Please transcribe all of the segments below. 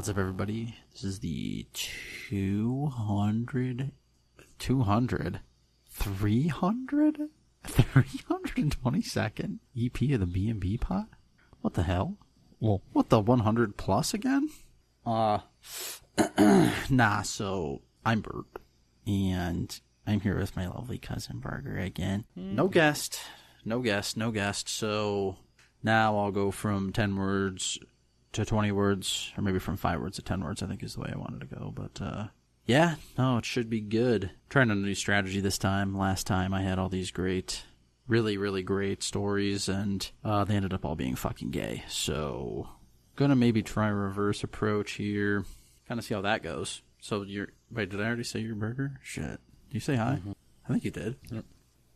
What's up, everybody? This is the 322nd EP of the B&B Pod? What the hell? Well, what the 100 plus again? So I'm Bert, and I'm here with my lovely cousin Barger again. No guest. So now I'll go from 10 words to 20 words, or maybe from 5 words to 10 words, I think is the way I wanted to go. But, yeah, no, it should be good. Trying a new strategy this time. Last time I had all these great, really, really great stories, and they ended up all being fucking gay. So, gonna maybe try a reverse approach here. Kind of see how that goes. So, wait, did I already say your burger? Shit. Did you say hi? Mm-hmm. I think you did. Yep.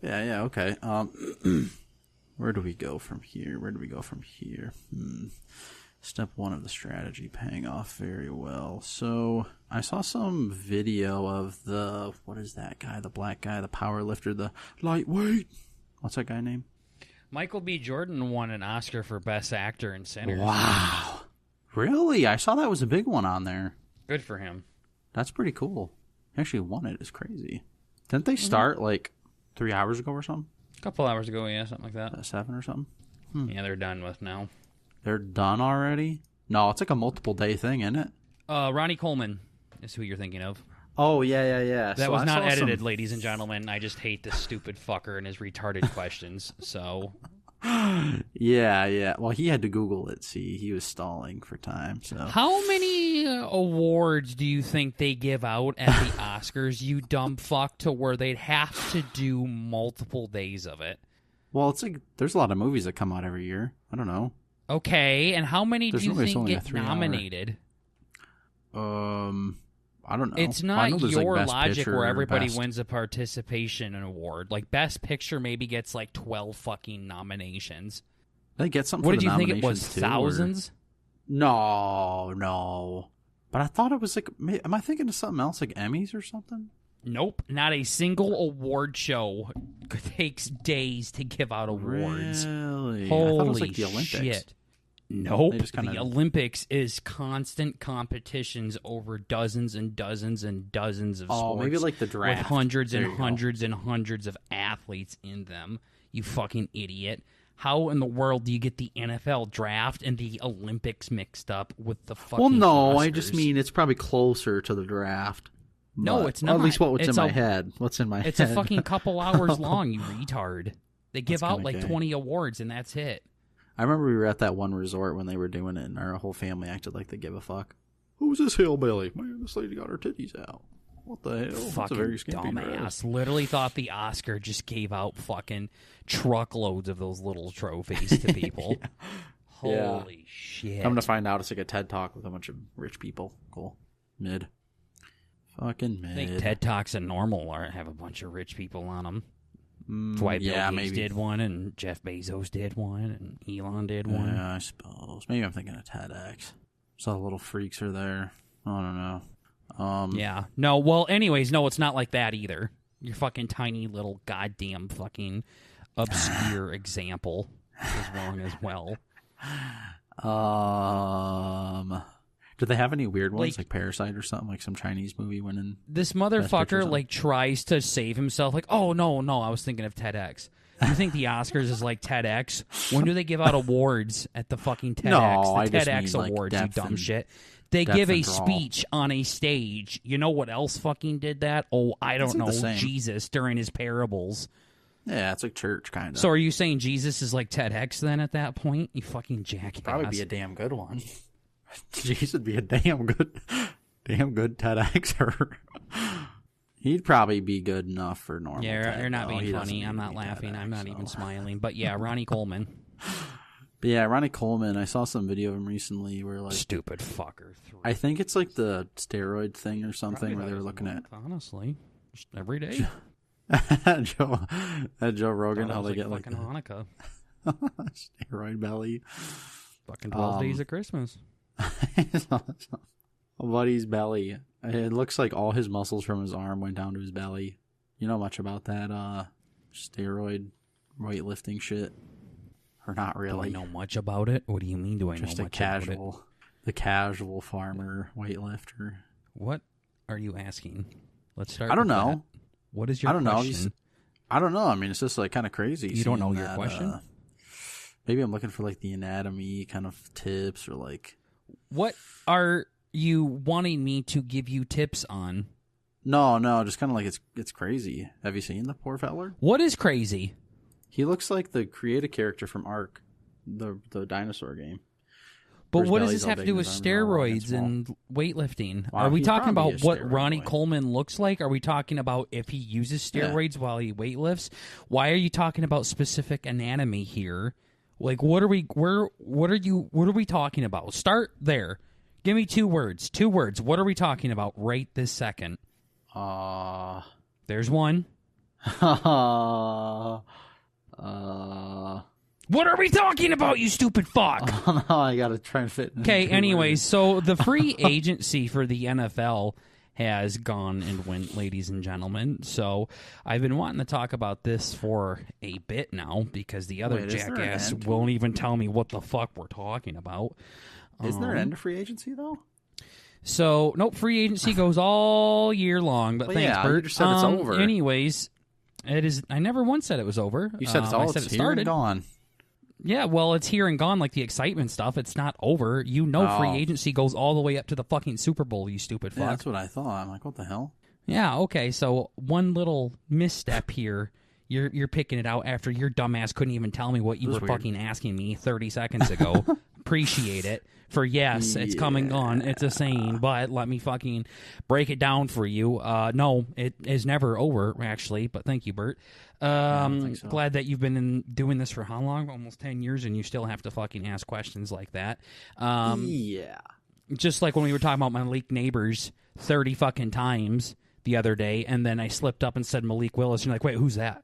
Yeah, okay. Where do we go from here? Step 1 of the strategy paying off very well. So I saw some video of what is that guy? The black guy, the power lifter, the lightweight. What's that guy name? Michael B. Jordan won an Oscar for Best Actor in Sinners. Wow. Really? I saw that was a big one on there. Good for him. That's pretty cool. He actually won it. It's crazy. Didn't they start like 3 hours ago or something? A couple hours ago, yeah, something like that. 7 or something? Yeah, they're done with now. They're done already? No, it's like a multiple day thing, isn't it? Ronnie Coleman is who you're thinking of. Oh, yeah. That was not edited, ladies and gentlemen. I just hate this stupid fucker and his retarded questions, so... Yeah. Well, he had to Google it, see. He was stalling for time, so... How many awards do you think they give out at the Oscars, you dumb fuck, to where they'd have to do multiple days of it? Well, it's like, there's a lot of movies that come out every year. I don't know. Okay, and how many do you think get nominated? I don't know. It's not your like logic where everybody wins a participation award. Like, Best Picture maybe gets like 12 fucking nominations. They get something what for did the you think it was, too, thousands? Or... No. But I thought it was like... Am I thinking of something else, like Emmys or something? Nope. Not a single award show takes days to give out awards. Really? Holy I thought it was like the Olympics. Shit. Nope. The Olympics is constant competitions over dozens and dozens and dozens of sports. Maybe like the draft. With hundreds and hundreds and hundreds of athletes in them. You fucking idiot. How in the world do you get the NFL draft and the Olympics mixed up with the fucking Oscars? I just mean it's probably closer to the draft. No, it's not. At least what's in my head. What's in my head. It's a fucking couple hours long, you retard. They give out like 20 awards, and that's it. I remember we were at that one resort when they were doing it, and our whole family acted like they give a fuck. Who's this hillbilly? Man, this lady got her titties out. What the hell? Fucking dumbass. Literally thought the Oscar just gave out fucking truckloads of those little trophies to people. Yeah. Holy shit. I'm going to find out it's like a TED Talk with a bunch of rich people. Cool. Mid. Fucking mid. I think TED Talks and normal have a bunch of rich people on them. Dwight Bill Gates did one, and Jeff Bezos did one, and Elon did one. Yeah, I suppose. Maybe I'm thinking of TEDx. So the little freaks are there. I don't know. Yeah. No, well, anyways, no, it's not like that either. Your fucking tiny little goddamn fucking obscure example is wrong as well. Do they have any weird ones, like Parasite or something, like some Chinese movie winning? This motherfucker, like, tries to save himself. Like, oh, no, I was thinking of TEDx. You think the Oscars is like TEDx? When do they give out awards at the fucking TEDx? No, the TEDx awards, you dumb shit. They give a speech on a stage. You know what else fucking did that? Oh, I don't know. Jesus during his parables. Yeah, it's like church, kind of. So are you saying Jesus is like TEDx then at that point? You fucking jackass. Probably be a damn good one. Jesus would be a damn good TEDxer. He'd probably be good enough for normal. Yeah, you're not being funny. I'm not laughing. I'm not even smiling. But yeah, Ronnie Coleman. But yeah, Ronnie Coleman. I saw some video of him recently where like stupid fucker. I think it's like the steroid thing or something where they were looking at honestly just every day. Joe Rogan, how they get like Hanukkah steroid belly. Fucking 12 days of Christmas. Buddy's belly. It looks like all his muscles from his arm went down to his belly. You know much about that steroid weightlifting shit? Or not really? Do I know much about it? What do you mean, do I know much about it? the casual farmer weightlifter. What are you asking? Let's start. I don't with know. that. What is your I don't question? know. I don't know. I mean, it's just like kind of crazy. You don't know seeing your that, question? Maybe I'm looking for like the anatomy kind of tips or like. What are you wanting me to give you tips on? No, just kind of like it's crazy. Have you seen the poor feller? What is crazy? He looks like the creative character from Ark, the dinosaur game. But His what does belly's this all have to big do and with his arms are all long and steroids small. and weightlifting? Wow, Are we he's talking probably about a what steroid Ronnie boy. Coleman looks like? Are we talking about if he uses steroids while he weightlifts? Why are you talking about specific anatomy here? Like, what are we talking about? Start there. Give me 2 words. 2 words. What are we talking about right this second? There's one. What are we talking about, you stupid fuck? Oh, no, I gotta try and fit. Okay, anyways, so the free agency for the NFL has gone and went, ladies and gentlemen. So I've been wanting to talk about this for a bit now because the other Wait, is there an jackass end? won't even tell me what the fuck we're talking about. Isn't there an end to free agency though? So, nope, free agency goes all year long, but Well, thanks, yeah, Bert. you just said it's over. Anyways, it is. I never once said it was over. You said it's I all said it's it here started. and gone. Yeah, well, it's here and gone like the excitement stuff. It's not over. You know free agency goes all the way up to the fucking Super Bowl, you stupid fuck. Yeah, that's what I thought. I'm like, what the hell? Yeah, okay, so one little misstep here. You're picking it out after your dumbass couldn't even tell me what you were weird. fucking asking me 30 seconds ago. Appreciate it. For yes, it's coming on. It's a saying, but let me fucking break it down for you. No, it is never over, actually, but thank you, Bert. I don't think so. Glad that you've been doing this for how long? Almost 10 years, and you still have to fucking ask questions like that. Yeah. Just like when we were talking about Malik Neighbors 30 fucking times the other day, and then I slipped up and said Malik Willis, and you're like, wait, who's that?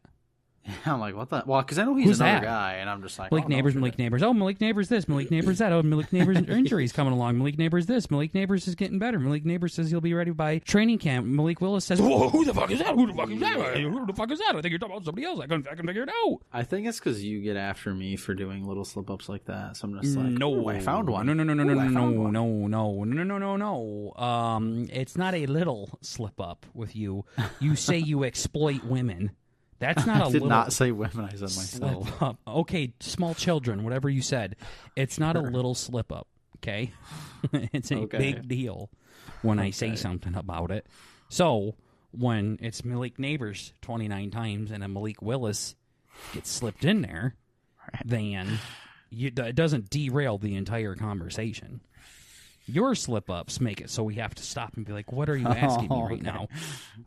I'm like, what the? Well, because I know he's Who's another that? guy, and I'm just like, Malik Neighbors, Malik Neighbors. Oh, Malik Neighbors this, Malik Neighbors that. Oh, Malik Neighbors injuries coming along. Malik Neighbors this. Malik Neighbors is getting better. Malik Neighbors says he'll be ready by training camp. Malik Willis says, whoa, who the fuck is that? Who the fuck is that? Who the fuck is that? I think you're talking about somebody else. I can figure it out. I think it's because you get after me for doing little slip ups like that. So I'm just like, No, ooh, I found one. No. No. It's not a little slip up with you. You say you exploit women. That's not a I did little not say women. I said myself. slip up. Okay, small children, whatever you said. It's not a little slip up, okay? It's a big deal when I say something about it. So, when it's Malik Neighbors 29 times and a Malik Willis gets slipped in there, then it doesn't derail the entire conversation. Your slip-ups make it so we have to stop and be like, what are you asking me right now?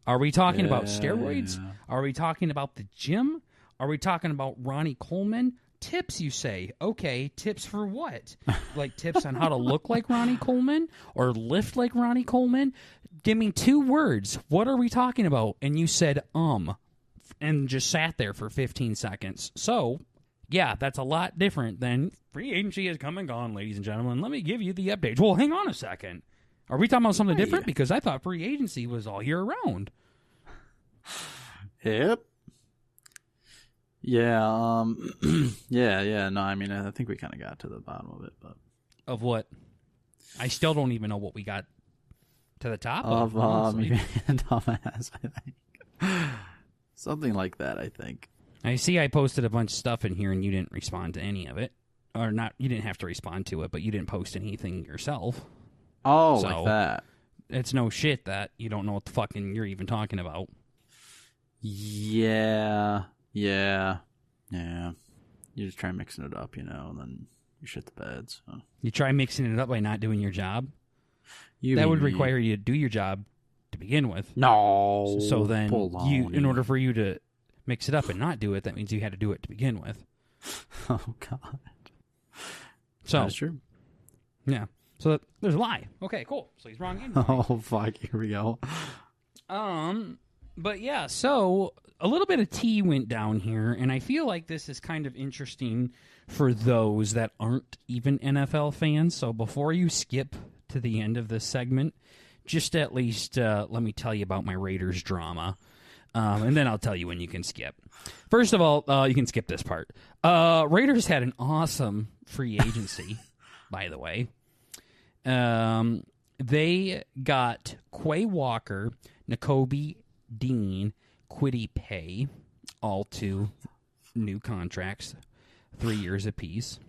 Are we talking about steroids? Yeah. Are we talking about the gym? Are we talking about Ronnie Coleman? Tips, you say. Okay, tips for what? Like tips on how to look like Ronnie Coleman or lift like Ronnie Coleman? Give me 2 words. What are we talking about? And you said, and just sat there for 15 seconds. So, yeah, that's a lot different than free agency has come and gone, ladies and gentlemen. Let me give you the update. Well, hang on a second. Are we talking about something different? Because I thought free agency was all year round. Yep. Yeah. Yeah. No, I mean, I think we kind of got to the bottom of it, but Of what? I still don't even know what we got to the top of honestly. maybe a dumbass. I think something like that. I think. I see I posted a bunch of stuff in here and you didn't respond to any of it. Or not, you didn't have to respond to it, but you didn't post anything yourself. Oh, So- like that. It's no shit that you don't know what the fucking you're even talking about. Yeah. You just try mixing it up, and then you shit the bed. So. You try mixing it up by not doing your job. You That would mean me. require you to do your job to begin with. No. So then, baloney. in order for you to mix it up and not do it, that means you had to do it to begin with. Oh God. So That's true. yeah. So there's a lie. Okay, cool. So he's wrong. Anyway. Oh fuck! Here we go. But yeah. So a little bit of tea went down here, and I feel like this is kind of interesting for those that aren't even NFL fans. So before you skip to the end of this segment, just at least let me tell you about my Raiders drama. And then I'll tell you when you can skip. First of all, you can skip this part. Raiders had an awesome free agency, by the way. They got Quay Walker, N'Kobe Dean, Kwity Paye, all 2 new contracts, 3 years apiece.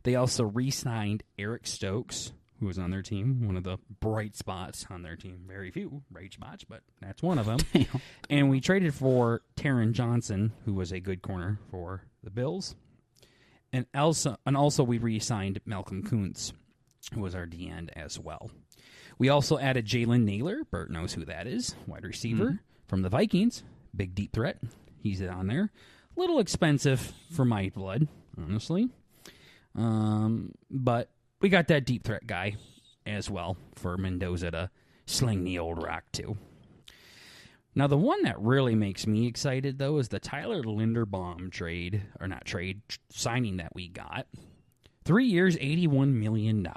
They also re-signed Eric Stokes, who was on their team, one of the bright spots on their team. Very few bright spots, but that's one of them. And we traded for Taron Johnson, who was a good corner for the Bills. And also we re-signed Malcolm Kuntz, who was our D-end as well. We also added Jalen Naylor. Bert knows who that is. Wide receiver from the Vikings. Big deep threat. He's on there. A little expensive for my blood, honestly. But we got that deep threat guy as well for Mendoza to sling the old rock to. Now, the one that really makes me excited, though, is the Tyler Linderbaum signing that we got. 3 years, $81 million.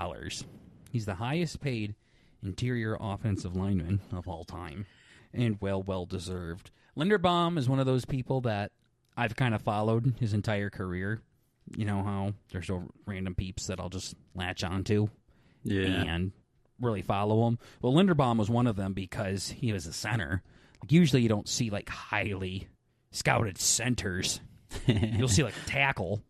He's the highest paid interior offensive lineman of all time, and well deserved. Linderbaum is one of those people that I've kind of followed his entire career. You know how there's no random peeps that I'll just latch onto and really follow him. Well, Linderbaum was one of them because he was a center. Like, usually you don't see like highly scouted centers. You'll see like a tackle,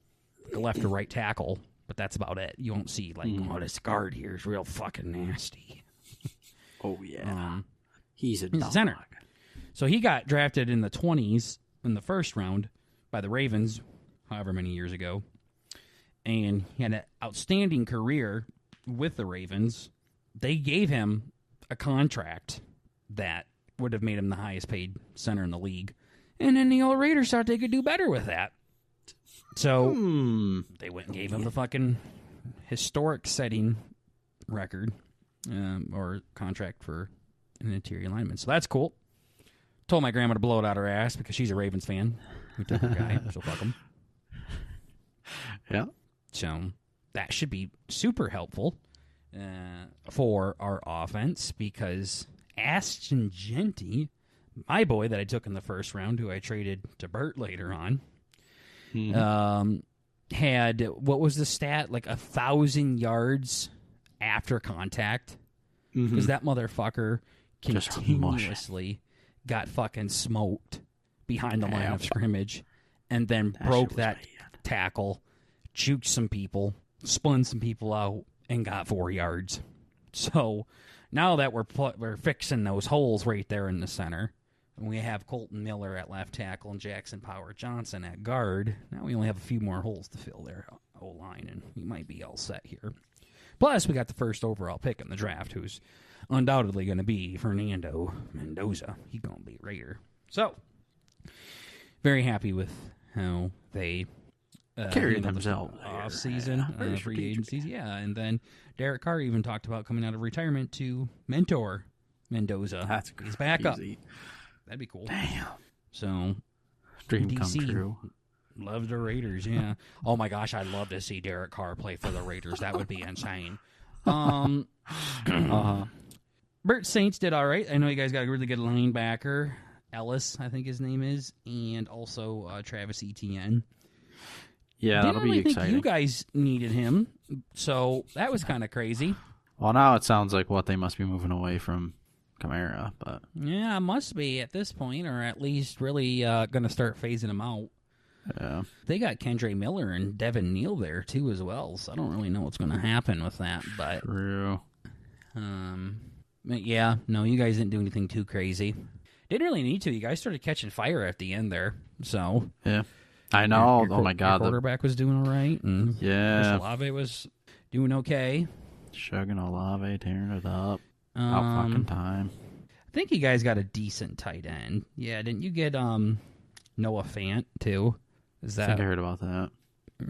like a left or right tackle, but that's about it. You won't see like, oh, this guard here is real fucking nasty. Oh, yeah. He's a center. So he got drafted in the 20s in the first round by the Ravens, however many years ago. And he had an outstanding career with the Ravens. They gave him a contract that would have made him the highest paid center in the league. And then the old Raiders thought they could do better with that. So they went and gave him the fucking historic setting record or contract for an interior lineman. So that's cool. Told my grandma to blow it out her ass because she's a Ravens fan. We took her guy, so fuck him. Yeah. So that should be super helpful for our offense because Ashton Genty, my boy that I took in the first round, who I traded to Bert later on, had, what was the stat? Like 1,000 yards after contact. Because that motherfucker continuously got fucking smoked behind the line of scrimmage and then broke that tackle, juked some people, spun some people out, and got 4 yards. So now that we're fixing those holes right there in the center, and we have Colton Miller at left tackle and Jackson Power Johnson at guard, now we only have a few more holes to fill there, O-line, and we might be all set here. Plus, we got the first overall pick in the draft, who's undoubtedly going to be Fernando Mendoza. He's going to be Raider. So, very happy with how they carried themselves off season, free agencies. Yeah, and then Derek Carr even talked about coming out of retirement to mentor Mendoza. That's He's back up. That'd be cool. Damn. So, dream DC, come true. Love the Raiders, yeah. Oh my gosh, I'd love to see Derek Carr play for the Raiders. That would be insane. Bert Saints did all right. I know you guys got a really good linebacker. Ellis, I think his name is, and also Travis Etienne. Yeah, Didn't that'll really be think exciting. you guys needed him, so that was kind of crazy. Well, now it sounds like they must be moving away from Kamara, but yeah, it must be at this point, or at least really going to start phasing him out. yeah. They got Kendre Miller and Devin Neal there too as well, so I don't really know what's going to happen with that. But True. but yeah, no, you guys didn't do anything too crazy. Didn't really need to. You guys started catching fire at the end there, so Yeah, I know. Your Oh my God, your quarterback was doing all right, and yeah, Olave was doing okay. Shuggan Olave tearing it up. About fucking time. I think you guys got a decent tight end. Yeah, didn't you get Noah Fant too? Is I that? think I heard about that.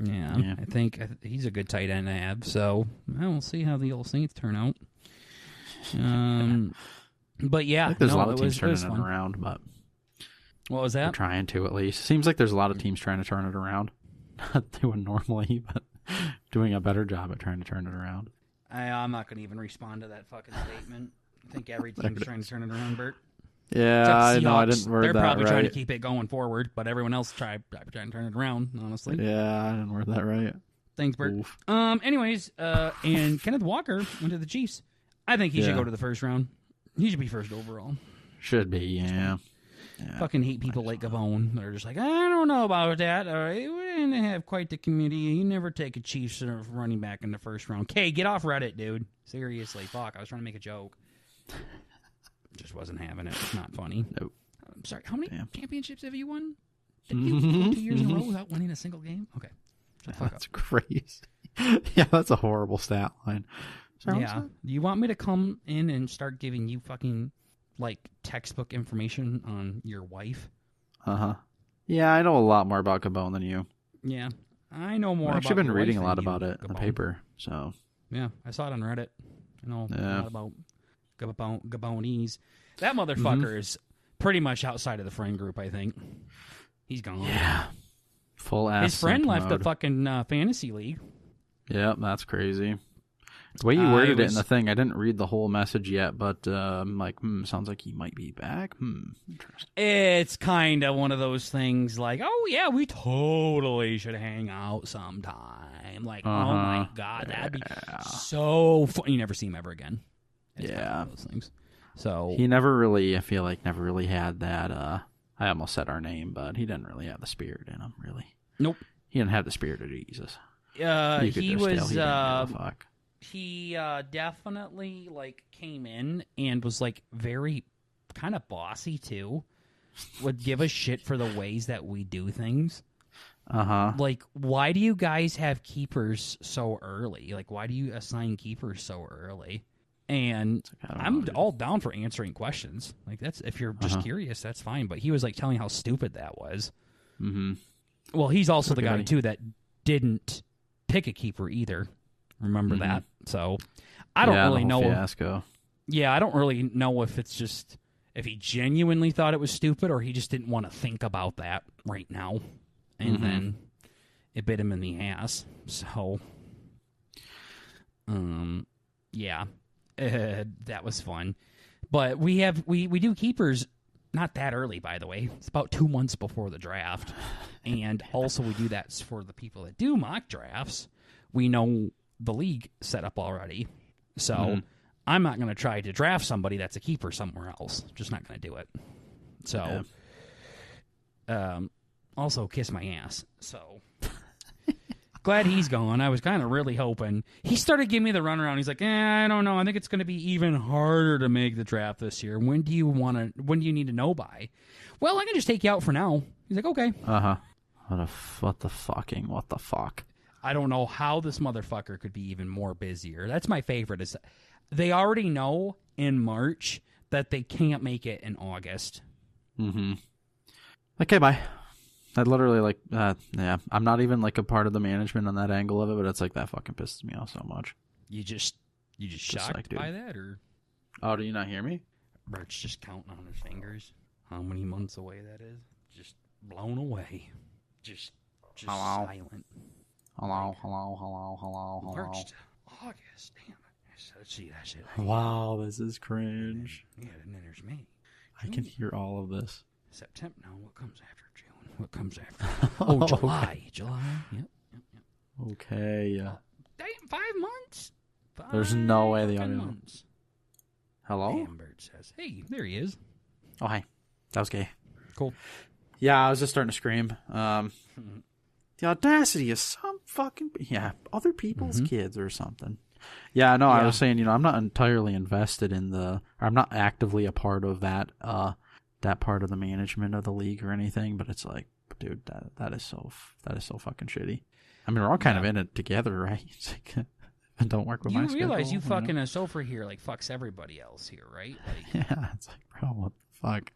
Yeah. I think he's a good tight end to have. So we'll see how the old Saints turn out. But yeah, I think there's a lot of teams it turning was it fun. around, but What was they're that? trying to at least. Seems like there's a lot of teams trying to turn it around. Not they would normally, but doing a better job at trying to turn it around. I'm not going to even respond to that fucking statement. I think every team's trying to turn it around, Bert. Yeah, Except I know. I Seahawks. didn't word They're that probably right. trying to keep it going forward, but everyone else trying to turn it around, honestly. Yeah, I didn't word that right. Thanks, Bert. Oof. Anyways, and Kenneth Walker went to the Chiefs. I think he should go to the first round. He should be first overall. Should be, yeah. Fucking hate people like Gabon. They're just like, I don't know about that. All right, we didn't have quite the community. You never take a Chiefs running back in the first round. Okay, get off Reddit, dude. Seriously, fuck. I was trying to make a joke. Just wasn't having it. It's not funny. Nope. I'm sorry. How many championships have you won? Did you go 2 years in a row without winning a single game? Okay. Shut the fuck That's up. crazy. Yeah, that's a horrible stat line. Sorry, Yeah. Do you want me to come in and start giving you fucking, like, textbook information on your wife? Uh-huh. Yeah, I know a lot more about Gabon than you. Yeah. I know more I've about actually been your reading a wife lot than you, about it in the Gabon. paper, so... Yeah, I saw it on Reddit. I know a Yeah. lot about Gabonese. That motherfucker is pretty much outside of the friend group, I think. He's gone. Yeah. Full ass His friend simp left the mode. fucking fantasy league. Yep, that's crazy. The way you worded it in the thing, I didn't read the whole message yet, but I'm like, sounds like he might be back. Interesting. It's kind of one of those things like, oh, yeah, we totally should hang out sometime. Like, oh, my God, that'd be so fun. You never see him ever again. It's kind of one of those things. So He never really, I feel like, never really had that, I almost said our name, but he didn't really have the spirit in him, really. Nope. He didn't have the spirit of Jesus. He was... He didn't give a fuck. He definitely, like, came in and was, like, very kind of bossy, too. Would give a shit for the ways that we do things. Uh-huh. Like, why do you guys have keepers so early? Like, why do you assign keepers so early? And I'm all down for answering questions. Like, that's if you're just curious, that's fine. But he was, like, telling how stupid that was. Mm-hmm. Well, he's also the guy, too, that didn't pick a keeper either. Remember that? So I don't really know. Fiasco. Yeah, I don't really know if it's just if he genuinely thought it was stupid or he just didn't want to think about that right now, and then it bit him in the ass. So, yeah, that was fun. But we do keepers not that early, by the way. It's about 2 months before the draft, and also we do that for the people that do mock drafts. We know the league set up already. So I'm not going to try to draft somebody that's a keeper somewhere else. Just not going to do it. So, also kiss my ass. So, glad he's gone. I was kind of really hoping. He started giving me the runaround. He's like, I don't know. I think it's going to be even harder to make the draft this year. When do you need to know by? Well, I can just take you out for now. He's like, okay. Uh-huh. What the fuck? I don't know how this motherfucker could be even more busier. That's my favorite. Is they already know in March that they can't make it in August. Mm-hmm. Okay, bye. I literally I'm not even like a part of the management on that angle of it, but it's like that fucking pisses me off so much. You just shocked like, by that, or? Oh, do you not hear me? Bert's just counting on his fingers how many months away that is. Just blown away. Just silent. Hello. March to August. Damn it. Let's see that shit. Wow, this is cringe. Yeah, and then there's May. I can hear all of this. September. No, what comes after June? What comes after? Oh, July. July. Yep. Okay. Damn, 5 months. There's no way the fucking audio. months. Hello? Damn, Bert says, hey, there he is. Oh, hi. That was gay. Cool. Yeah, I was just starting to scream. The audacity of some fucking... Yeah, other people's kids or something. Yeah, no, I was saying, I'm not entirely invested in or I'm not actively a part of that part of the management of the league or anything, but it's like, dude, that is so fucking shitty. I mean, we're all kind of in it together, right? It's like, don't work with my schedule. You realize you fucking a sofa here like fucks everybody else here, right? Like, yeah, it's like, bro, what the fuck?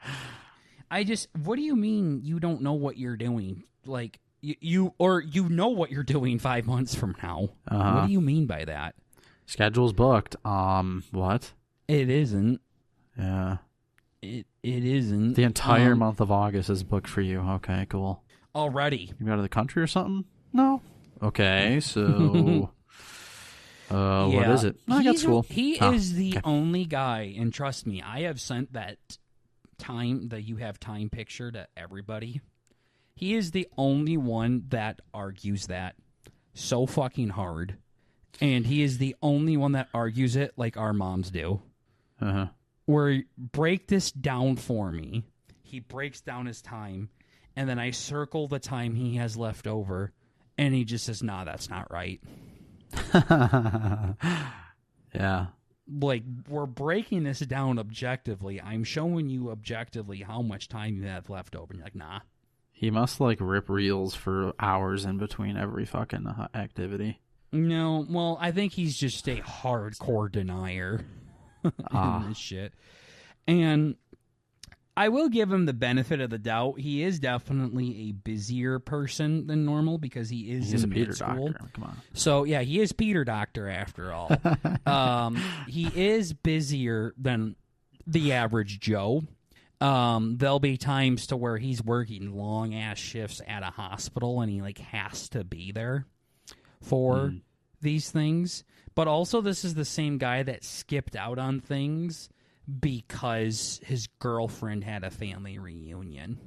What do you mean you don't know what you're doing? Like, you know what you're doing 5 months from now. What do you mean by that? Schedule's booked. What? It isn't. Yeah. It isn't. The entire month of August is booked for you. Okay, cool. Already. You out of the country or something? No. Okay, so... what is it? I got school. He is the only guy, and trust me, I have sent that you have time picture to everybody. He is the only one that argues that so fucking hard. And he is the only one that argues it like our moms do. Uh-huh. Where, break this down for me. He breaks down his time, and then I circle the time he has left over, and he just says, nah, that's not right. Yeah. Like, we're breaking this down objectively. I'm showing you objectively how much time you have left over. And you're like, nah. He must, like, rip reels for hours in between every fucking activity. No, well, I think he's just a hardcore denier in this shit. And I will give him the benefit of the doubt. He is definitely a busier person than normal because he's in Peter school. Doctor. Come on. So, yeah, he is Peter Doctor after all. He is busier than the average Joe. There'll be times to where he's working long-ass shifts at a hospital and he, like, has to be there for these things. But also, this is the same guy that skipped out on things because his girlfriend had a family reunion.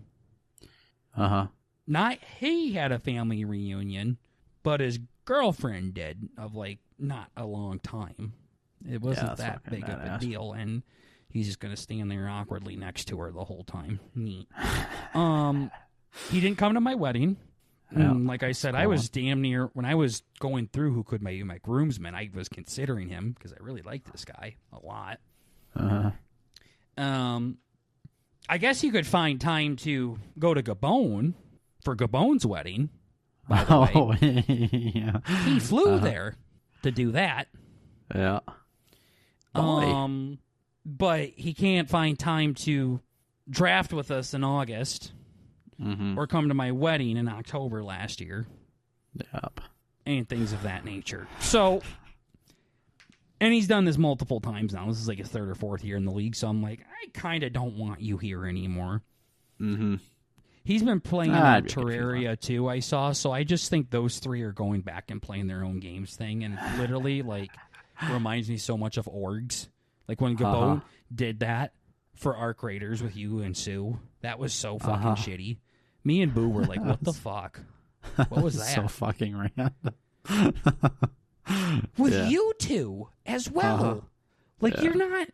Uh-huh. Not he had a family reunion, but his girlfriend did, of, like, not a long time. It wasn't that big of a deal, and he's just going to stand there awkwardly next to her the whole time. Neat. He didn't come to my wedding. Yeah. Like I said, I was damn near, when I was going through who could be my groomsman, I was considering him because I really liked this guy a lot. Uh-huh. I guess you could find time to go to Gabon for Gabon's wedding, by the way. Yeah. He flew there to do that. Yeah. But he can't find time to draft with us in August. Or come to my wedding in October last year. Yep. And things of that nature. So, and he's done this multiple times now. This is like his third or fourth year in the league. So I'm like, I kind of don't want you here anymore. He's been playing on Terraria too, I saw. So I just think those three are going back and playing their own games thing. And it literally, like, reminds me so much of Orgs. Like when Gabon did that for Arc Raiders with you and Sue. That was so fucking shitty. Me and Boo were like, what the fuck? What was that? So fucking random. With you two as well. Like, you're not...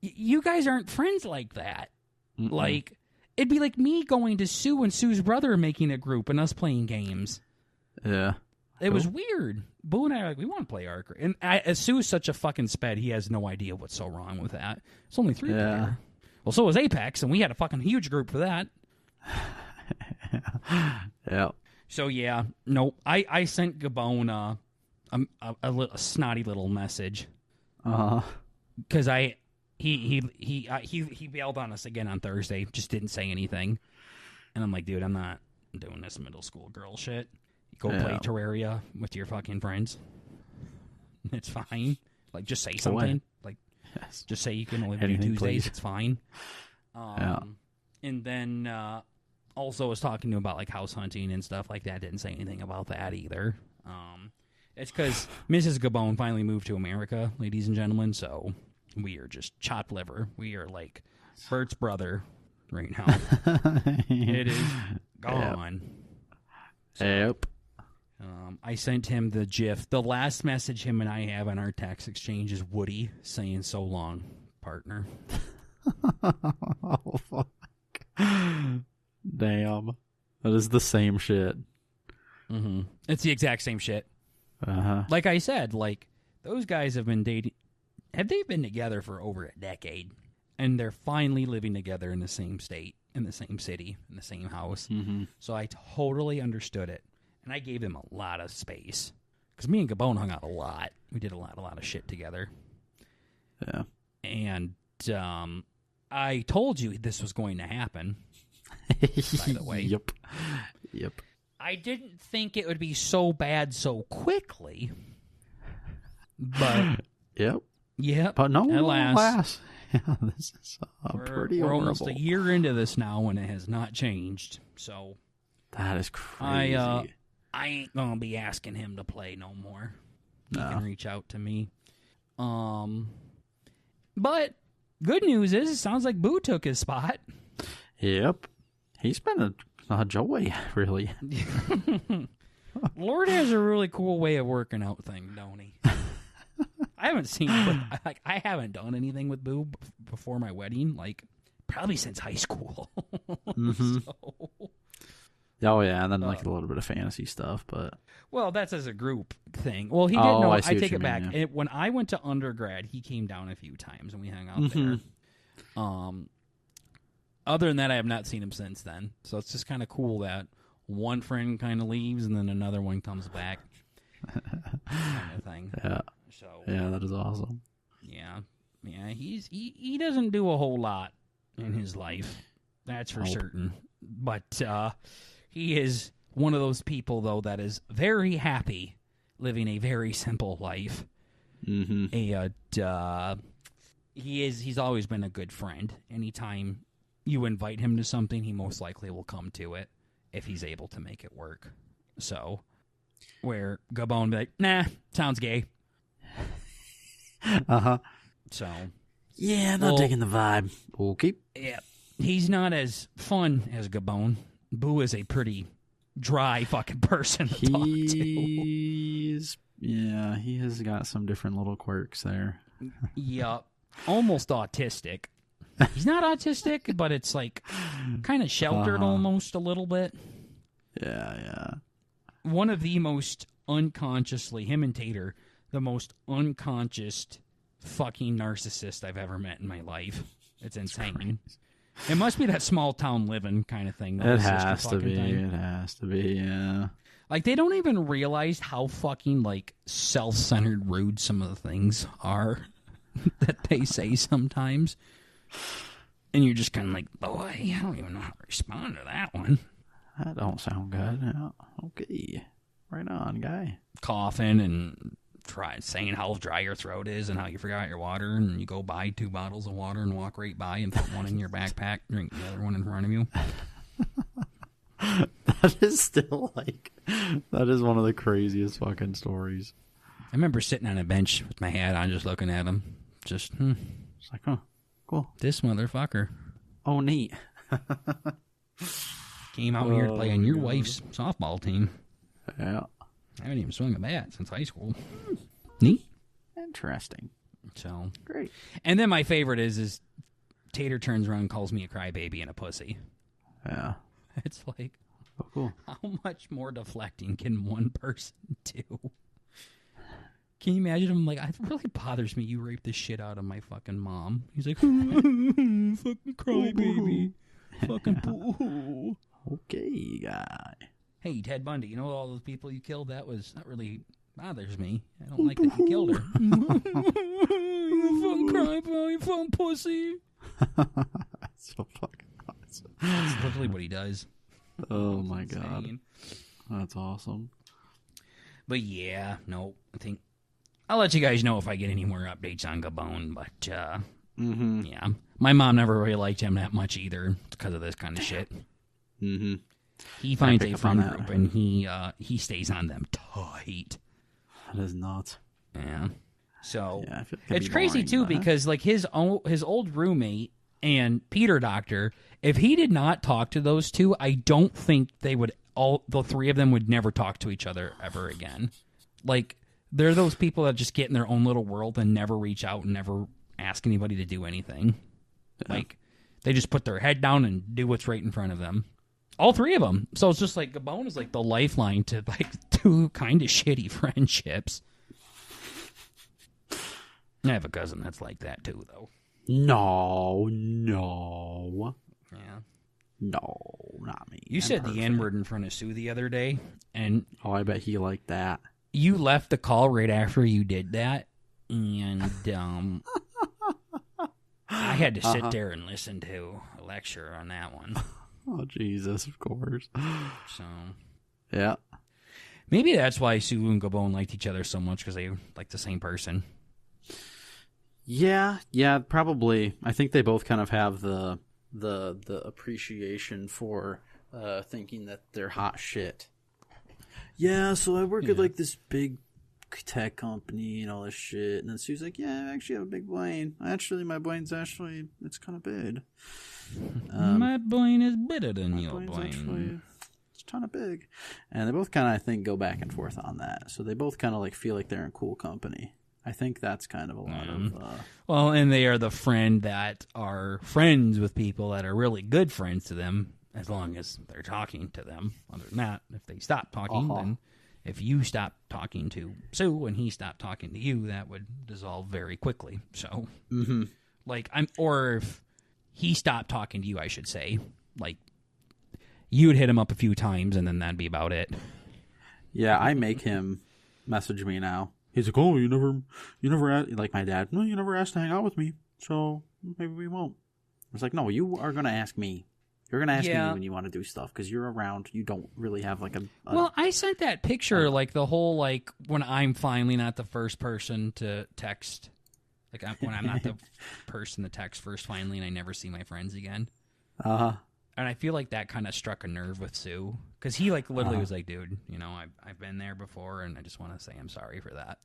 You guys aren't friends like that. Like, it'd be like me going to Sue and Sue's brother making a group and us playing games. Yeah. It was weird. Boo and I are like, we want to play Arc. And Sue's such a fucking sped, he has no idea what's so wrong with that. It's only 3 player. Well, so was Apex, and we had a fucking huge group for that. Yeah. So, yeah. No, I sent Gabon a snotty little message. Because he bailed on us again on Thursday. Just didn't say anything. And I'm like, dude, I'm not doing this middle school girl shit. Go play Terraria with your fucking friends. It's fine. Like, just say something. Like, just say you can only do Tuesdays. Please. It's fine. And then also was talking to him about, like, house hunting and stuff like that. Didn't say anything about that either. It's because Mrs. Gabon finally moved to America, ladies and gentlemen. So we are just chopped liver. We are like Bert's brother right now. It is gone. Yep. I sent him the GIF. The last message him and I have on our text exchange is Woody saying, "So long, partner." Oh, fuck. Damn. That is the same shit. It's the exact same shit. Like I said, like, those guys have been dating. Have they been together for over a decade? And they're finally living together in the same state, in the same city, in the same house. So I totally understood it. And I gave him a lot of space. Because me and Gabon hung out a lot. We did a lot of shit together. Yeah. And I told you this was going to happen, by the way. Yep. I didn't think it would be so bad so quickly. But... Yep. But no, alas. Yeah, this is pretty we're horrible. Almost a year into this now, and it has not changed. So... That is crazy. I ain't going to be asking him to play no more. He can reach out to me. But good news is, it sounds like Boo took his spot. Yep. He's been a joy, really. Lord has a really cool way of working out things, don't he? I haven't seen, but I haven't done anything with Boo before my wedding, like probably since high school. Mm-hmm. So, Oh yeah, and then like a little bit of fantasy stuff, but well, that's as a group thing. Well, he did Oh, know. I I see what take you it mean, back. yeah. When I went to undergrad, he came down a few times and we hung out Mhm. there. Other than that, I have not seen him since then. So it's just kind of cool that one friend kind of leaves and then another one comes back, kind of thing. yeah, So yeah, that is awesome. yeah, he doesn't do a whole lot in his life, that's for Nope. certain. But he is one of those people though that is very happy living a very simple life. Mm-hmm. And he's always been a good friend. Anytime you invite him to something, he most likely will come to it if he's able to make it work. So, where Gabon be like, nah, sounds gay. So, Yeah, not digging the vibe. Okay. yeah, he's not as fun as Gabon. Boo is a pretty dry fucking person to talk to. Yeah, he has got some different little quirks there. Yup. Almost autistic. He's not autistic, but it's like kind of sheltered almost a little bit. Yeah. One of the most unconsciously, him and Tater, the most unconscious fucking narcissist I've ever met in my life. It's insane. It must be that small town living kind of thing. It has to be. It has to be, yeah. Like, they don't even realize how fucking, like, self-centered rude some of the things are that they say sometimes. And you're just kind of like, boy, I don't even know how to respond to that one. That don't sound good. Yeah. Okay. Right on, guy. Coughing and saying how dry your throat is and how you forgot your water, and you go buy 2 bottles of water and walk right by and put one in your backpack, drink the other one in front of you. That is still like, that is one of the craziest fucking stories. I remember sitting on a bench with my hat on just looking at him. Just, It's like, oh, cool. this motherfucker Oh, neat. came out here to play on your wife's softball team. Yeah. I haven't even swung a bat since high school. Neat. Interesting. So Great. And then my favorite is Tater turns around and calls me a crybaby and a pussy. Yeah. It's like, Oh, cool. how much more deflecting can one person do? Can you imagine him like, it really bothers me you raped the shit out of my fucking mom. He's like, fucking crybaby. Fucking boo. Okay, guy. Hey, Ted Bundy, you know all those people you killed? That really bothers me. I don't like that you killed her. You fucking crybaby, you fucking pussy. That's so fucking awesome. That's literally what he does. Oh my god. Insane. That's awesome. But yeah, no, I think I'll let you guys know if I get any more updates on Gabon. But yeah, my mom never really liked him that much either because of this kind of shit. Mm-hmm. He finds pick a up on friend that. group and he stays on them tight. That is nuts. Yeah. So Yeah, I feel like it'd it's be crazy boring, too but- because like his old roommate and Peter Doctor, if he did not talk to those two, I don't think they would the 3 of them would never talk to each other ever again. Like, they're those people that just get in their own little world and never reach out and never ask anybody to do anything. Yeah. Like, they just put their head down and do what's right in front of them. All 3 of them. So it's just like Gabon is like the lifeline to like 2 kind of shitty friendships. I have a cousin that's like that too, though. No. Yeah. No, not me. You I'm said the perfect. N-word in front of Sue the other day, and Oh, I bet he liked that. you left the call right after you did that, and I had to sit there and listen to a lecture on that one. Oh, Jesus, of course. So Yeah. maybe that's why Sue and Gabon liked each other so much, because they like the same person. Yeah, probably. I think they both kind of have the appreciation for thinking that they're hot shit. Yeah, so I work at like this big tech company and all this shit. And then Sue's like, yeah, I actually have a big brain. Actually, my brain's it's kind of big. My brain is better than My your brain's brain. actually, it's kind of big. And they both kind of, I think, go back and forth on that. So they both kind of like feel like they're in cool company. I think that's kind of a lot of... Well, and they are the friend that are friends with people that are really good friends to them, as long as they're talking to them. Other than that, if they stop talking, then if you stop talking to Sue and he stopped talking to you, that would dissolve very quickly. So, or if he stopped talking to you, I should say, like, you'd hit him up a few times and then that'd be about it. Yeah, I make him message me now. He's like, oh, you never asked, like my dad, no, you never asked to hang out with me, so maybe we won't. I was like, no, you are going to ask me. You're going to ask me when you want to do stuff, because you're around. You don't really have like a... Well, I sent that picture, like the whole, like, when I'm finally not the first person to text. Like, when I'm not the person to text first finally, and I never see my friends again. Uh-huh. And I feel like that kind of struck a nerve with Sue. Because he, like, literally was like, dude, I've been there before, and I just want to say I'm sorry for that.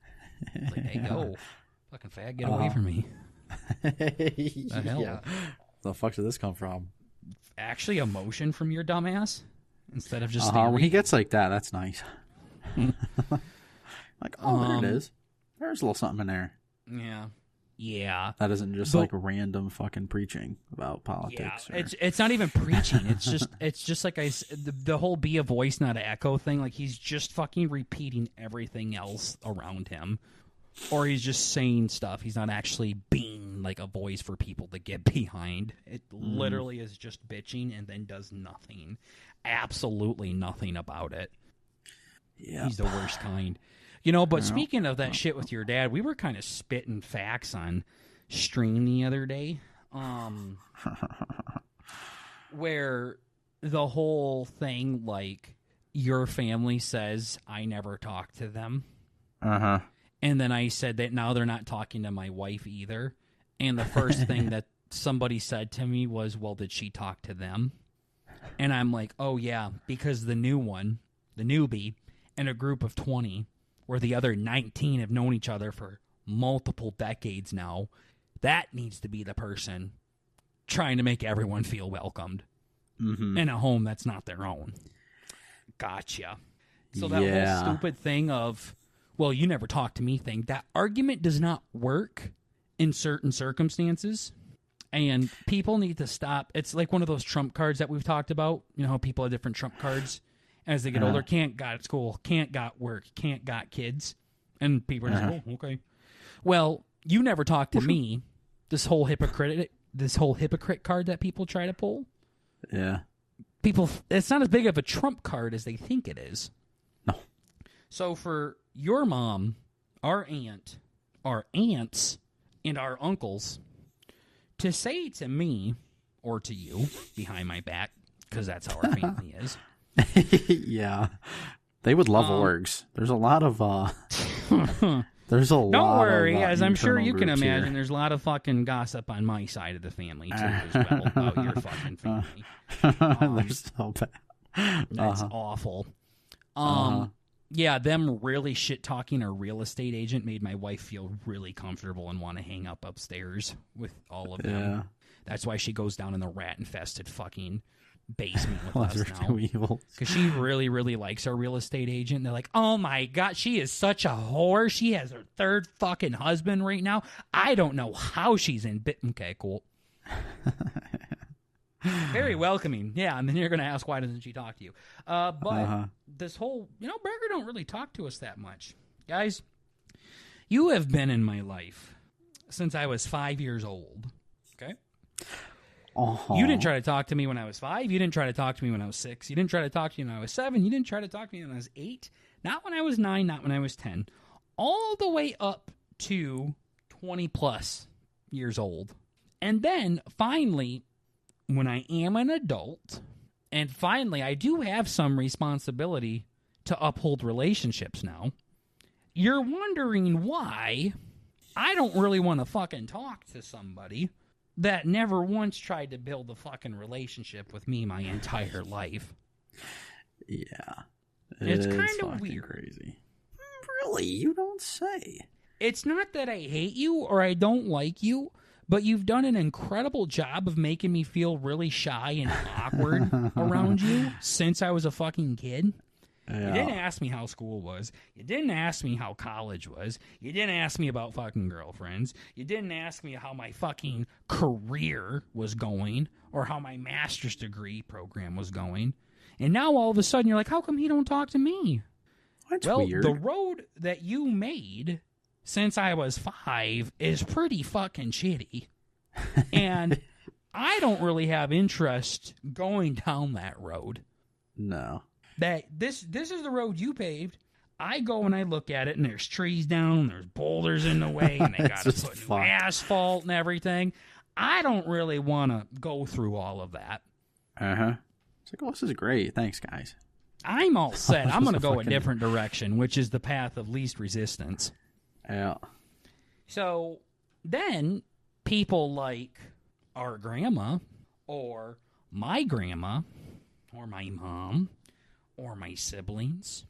Like, hey, go. Fucking fag, get away from me. The hell? Yeah. The fuck did this come from? Actually, emotion from your dumbass? Instead of just when he gets like that, that's nice. Like, there it is. There's a little something in there. Yeah. Yeah. That isn't just like random fucking preaching about politics. Yeah, it's not even preaching. It's just like the whole be a voice, not an echo thing. Like, he's just fucking repeating everything else around him. Or he's just saying stuff. He's not actually being like a voice for people to get behind. It literally is just bitching and then does nothing. Absolutely nothing about it. Yeah. He's the worst kind. But speaking of that shit with your dad, we were kind of spitting facts on stream the other day. Where the whole thing, like, your family says I never talk to them. Uh-huh. And then I said that now they're not talking to my wife either. And the first thing that somebody said to me was, well, did she talk to them? And I'm like, oh, yeah, because the new one, the newbie, and a group of 20, where the other 19 have known each other for multiple decades now, that needs to be the person trying to make everyone feel welcomed in a home that's not their own. Gotcha. So that whole stupid thing of, well, you never talk to me thing, that argument does not work in certain circumstances, and people need to stop. It's like one of those trump cards that we've talked about. You know how people have different trump cards as they get older. Can't got school, can't got work, can't got kids. And people are just like, oh, okay. Well, you never talk to me. This whole hypocrite card that people try to pull. Yeah. People, it's not as big of a trump card as they think it is. No. So for your mom, our aunt, our aunts, and our uncles to say to me or to you behind my back, because that's how our family is. Yeah. They would love orgs. There's a lot of Don't worry, as I'm sure you can imagine, there's a lot of fucking gossip on my side of the family too as well about your fucking family. They're so bad. That's awful. Yeah, them really shit-talking a real estate agent made my wife feel really comfortable and want to hang up upstairs with all of them. Yeah. That's why she goes down in the rat-infested fucking basement with us now. Because she really, really likes our real estate agent. And they're like, oh my God, she is such a whore. She has her third fucking husband right now. I don't know how she's in bit. Okay, cool. Very welcoming. Yeah, and then you're going to ask, why doesn't she talk to you? But this whole, Burger don't really talk to us that much. Guys, you have been in my life since I was 5 years old. Okay? You didn't try to talk to me when I was 5. You didn't try to talk to me when I was 6. You didn't try to talk to me when I was 7. You didn't try to talk to me when I was 8. Not when I was 9. Not when I was 10. All the way up to 20-plus years old. And then, finally, when I am an adult, and finally I do have some responsibility to uphold relationships now, you're wondering why I don't really want to fucking talk to somebody that never once tried to build a fucking relationship with me my entire life. Yeah. It's kind of weird. Crazy. Really? You don't say. It's not that I hate you or I don't like you, but you've done an incredible job of making me feel really shy and awkward around you since I was a fucking kid. Yeah. You didn't ask me how school was. You didn't ask me how college was. You didn't ask me about fucking girlfriends. You didn't ask me how my fucking career was going or how my master's degree program was going. And now all of a sudden you're like, how come he don't talk to me? That's well, weird. The road that you made since I was 5 is pretty fucking shitty. And I don't really have interest going down that road. No. That this is the road you paved. I go and I look at it, and there's trees down, there's boulders in the way, and they got to put new asphalt and everything. I don't really want to go through all of that. Uh-huh. It's like, oh, this is great. Thanks, guys. I'm all set. I'm going to go a different direction, which is the path of least resistance. Yeah. So then people like our grandma or my grandma or my mom or my siblings,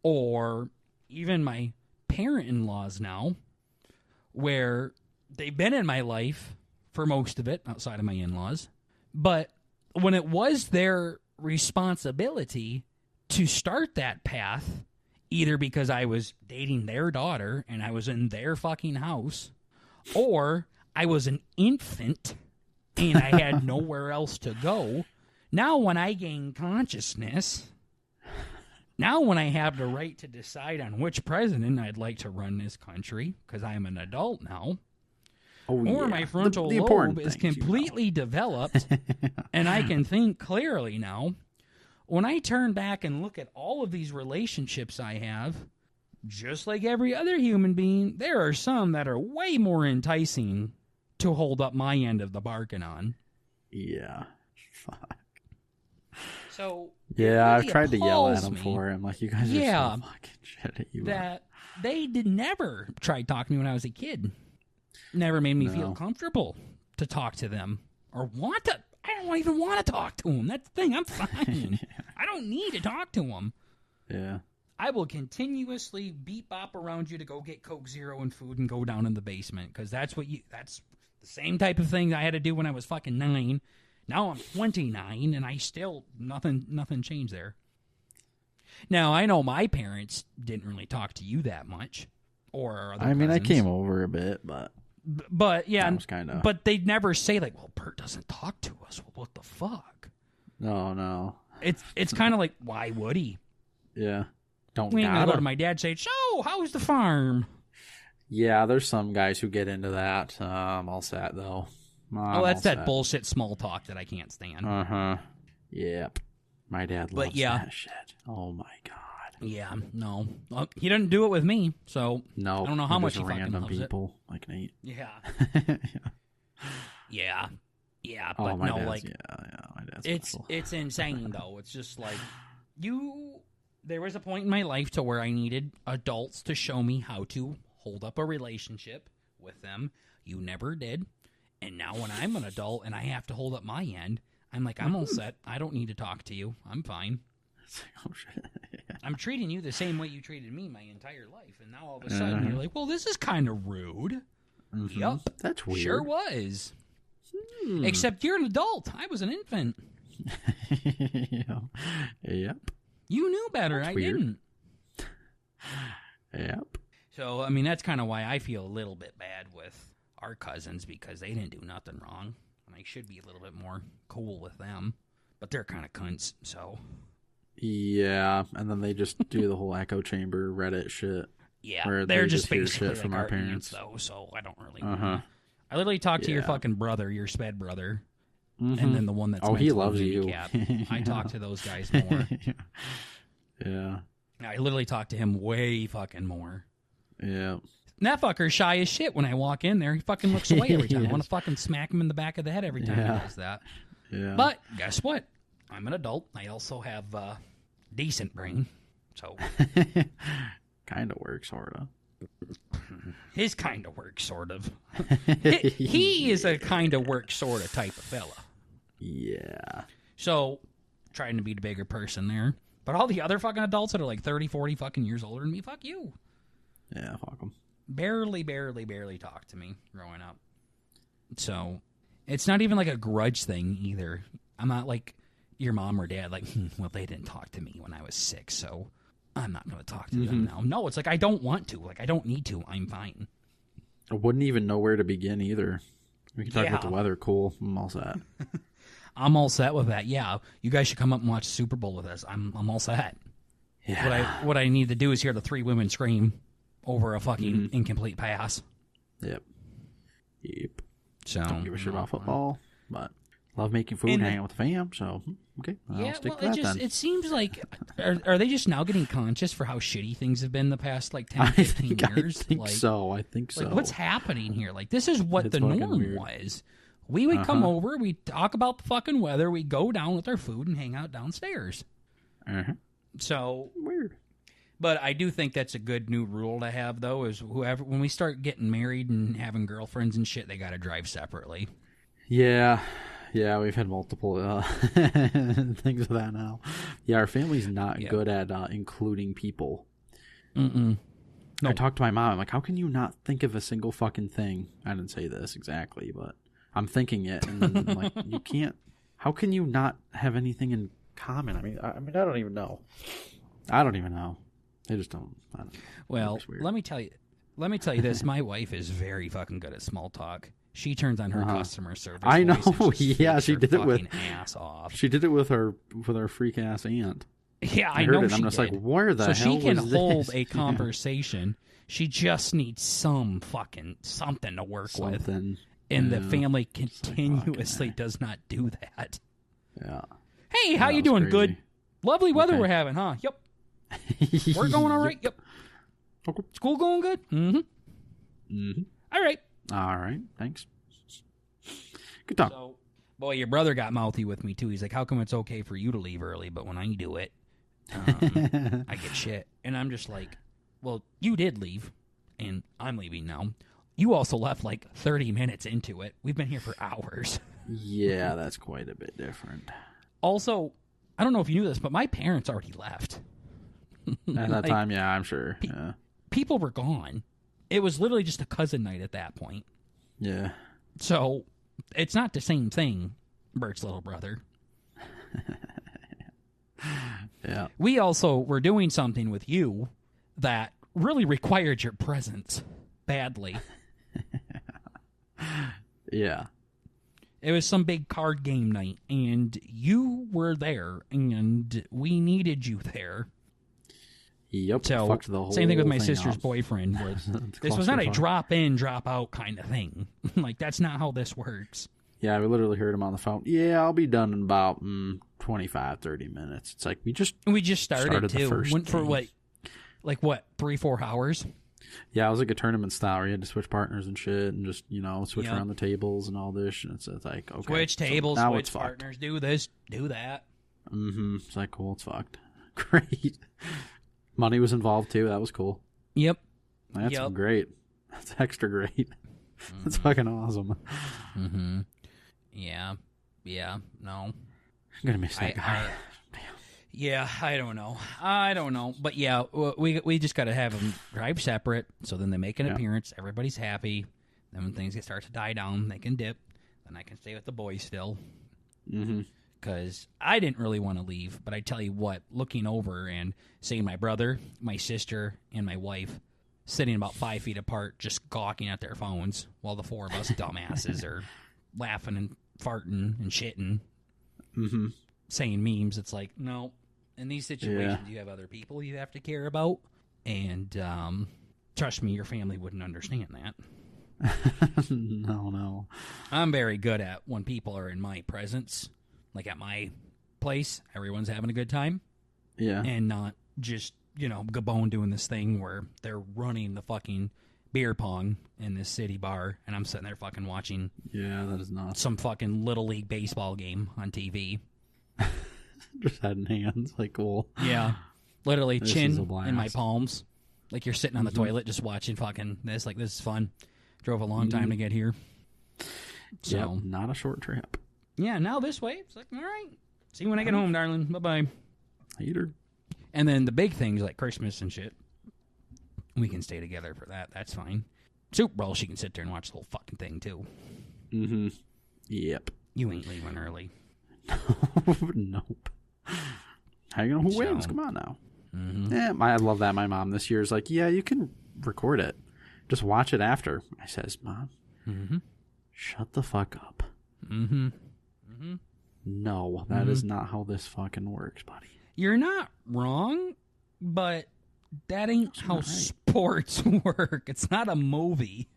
or even my parent-in-laws now, where they've been in my life for most of it, outside of my in-laws, but when it was their responsibility to start that path, either because I was dating their daughter and I was in their fucking house, or I was an infant and I had nowhere else to go, now when I gain consciousness... Now when I have the right to decide on which president I'd like to run this country, because I'm an adult now, or my frontal lobe is completely developed, and I can think clearly now, when I turn back and look at all of these relationships I have, just like every other human being, there are some that are way more enticing to hold up my end of the bargain on. Yeah. Fuck. So yeah, really I've tried to yell at them me, for him. Like, you guys are so fucking shit at you. That they did never try to talk to me when I was a kid. Never made me feel comfortable to talk to them or want to. I don't even want to talk to them. That's the thing. I'm fine. Yeah. I don't need to talk to them. Yeah. I will continuously beat bop around you to go get Coke Zero and food and go down in the basement because that's the same type of thing I had to do when I was fucking 9. Now I'm 29, and I still, nothing changed there. Now, I know my parents didn't really talk to you that much, or our other cousins. I came over a bit, but... But, yeah, was kinda... but they'd never say, like, well, Bert doesn't talk to us. Well, what the fuck? No. It's kind of like, why would he? Yeah. We ain't gonna go to my dad and say, so, how's the farm? Yeah, there's some guys who get into that. I'm all set, though. That's that bullshit small talk that I can't stand. Uh-huh. Yep. My dad loves that shit. Oh, my God. Yeah, no. Well, he didn't do it with me, so no, I don't know how much he fucking loves people like Nate. Yeah. Yeah. Yeah, but my no, dad's, like... my dad's it's insane, though. It's just like, there was a point in my life to where I needed adults to show me how to hold up a relationship with them. You never did. And now when I'm an adult and I have to hold up my end, I'm like, I'm all set. I don't need to talk to you. I'm fine. Oh, shit. Yeah. I'm treating you the same way you treated me my entire life. And now all of a sudden you're like, well, this is kind of rude. Mm-hmm. Yup. That's weird. Sure was. Except you're an adult. I was an infant. Yep. You knew better. I didn't. Yep. So, I mean, that's kind of why I feel a little bit bad with our cousins, because they didn't do nothing wrong. And I should be a little bit more cool with them. But they're kind of cunts, so... Yeah, and then they just do the whole echo chamber Reddit shit. Yeah, where they're they just basically shit from like our parents, though. So I don't really. Uh-huh. I literally talked to your fucking brother, your sped brother, and then the one that's he loves you. I talk to those guys more. Yeah, I literally talk to him way fucking more. Yeah, And that fucker's shy as shit when I walk in there. He fucking looks away every time. I want to fucking smack him in the back of the head every time he does that. Yeah, but guess what? I'm an adult. I also have decent brain, so kind of works, sort of. His kind of work, sort of. He is a kind of work, sort of type of fella. Yeah. So, trying to be the bigger person there. But all the other fucking adults that are like 30, 40 fucking years older than me, fuck you. Yeah, fuck them. Barely talked to me growing up. So it's not even like a grudge thing either. I'm not like your mom or dad, like, well, they didn't talk to me when I was 6, so I'm not going to talk to them now. No, it's like I don't want to. Like, I don't need to. I'm fine. I wouldn't even know where to begin either. We can talk about the weather. Cool. I'm all set. I'm all set with that. Yeah, you guys should come up and watch Super Bowl with us. I'm all set. Yeah. What I need to do is hear the 3 women scream over a fucking incomplete pass. Yep. So don't give a shit about football, but love making food and hanging out with the fam. So okay, I'll stick to that then. It seems like are they just now getting conscious for how shitty things have been the past like 10, 15 years? I think so. Like, what's happening here? Like, this is what the norm was. We would come over, we talk about the fucking weather, we go down with our food and hang out downstairs. So weird. But I do think that's a good new rule to have, though, is whoever, when we start getting married and having girlfriends and shit, they got to drive separately. Yeah, we've had multiple things of that now. Yeah, our family's not good at including people. No. I talked to my mom. I'm like, how can you not think of a single fucking thing? I didn't say this exactly, but I'm thinking it. And then, like, you can't. How can you not have anything in common? I mean, I don't even know. They just don't. I don't know. Well, let me tell you this. My wife is very fucking good at small talk. She turns on her customer service. I know. Yeah, she did it with ass off. She did it with her freak ass aunt. Yeah, I heard know. it. I'm just like, where the hell was this? So she can hold a conversation. She just needs something to work with. And the family continuously does not do that. Yeah. Hey, how you doing? Crazy. Good. Lovely weather we're having, huh? Yep. We're going all right. Yep. School going good? All right. Thanks. Good talk. So, boy, your brother got mouthy with me, too. He's like, how come it's okay for you to leave early, but when I do it, I get shit. And I'm just like, well, you did leave, and I'm leaving now. You also left like 30 minutes into it. We've been here for hours. Yeah, that's quite a bit different. Also, I don't know if you knew this, but my parents already left. At that time, yeah, I'm sure. People were gone. It was literally just a cousin night at that point. Yeah. So, it's not the same thing, Bert's little brother. Yeah. We also were doing something with you that really required your presence badly. Yeah. It was some big card game night, and you were there, and we needed you there. Yep. So, fucked the whole same thing with my thing sister's up. boyfriend. This was not a drop in, drop out kind of thing. Like, that's not how this works. Yeah, we literally heard him on the phone. Yeah, I'll be done in about 25, 30 minutes. It's like we just started too. The first Went for game. like what, 3-4 hours? Yeah, it was like a tournament style where you had to switch partners and shit and just, switch around the tables and all this. And it's like, okay. Switch tables, now switch it's partners, fucked. do this, do that. It's like, cool, it's fucked. Great. Money was involved too. That was cool. Yep. That's great. That's extra great. That's fucking awesome. Yeah. No. I'm gonna miss that guy. Damn. Yeah, I don't know. But yeah, we just got to have them drive separate, so then they make an appearance. Everybody's happy. Then when things start to die down, they can dip. Then I can stay with the boys still. Because I didn't really want to leave, but I tell you what, looking over and seeing my brother, my sister, and my wife sitting about 5 feet apart, just gawking at their phones, while the 4 of us dumbasses are laughing and farting and shitting, saying memes. It's like, no. In these situations, you have other people you have to care about, and trust me, your family wouldn't understand that. No. I'm very good at when people are in my presence, like at my place, everyone's having a good time. Yeah. And not just, Gabon doing this thing where they're running the fucking beer pong in this city bar, and I'm sitting there fucking watching that is not some fucking Little League baseball game on TV. Just head in hands, like, cool. Yeah. Literally This chin is a blast. in my palms. Like you're sitting on the toilet just watching fucking this. Like, this is fun. Drove a long time to get here. So, Yep, not a short trip. Yeah, now this way. It's like, all right. See you when I get home, darling. Bye-bye. Later. And then the big things like Christmas and shit, we can stay together for that. That's fine. Super Bowl, she can sit there and watch the whole fucking thing, too. Mm-hmm. Yep. You ain't leaving early. Nope. How you know who wins? Come on now. Mm-hmm. Yeah, I love that. My mom this year is like, yeah, you can record it. Just watch it after. I says, Mom, shut the fuck up. Mm-hmm. Mm-hmm. No, that is not how this fucking works, buddy. You're not wrong, but that ain't how sports work. It's not a movie.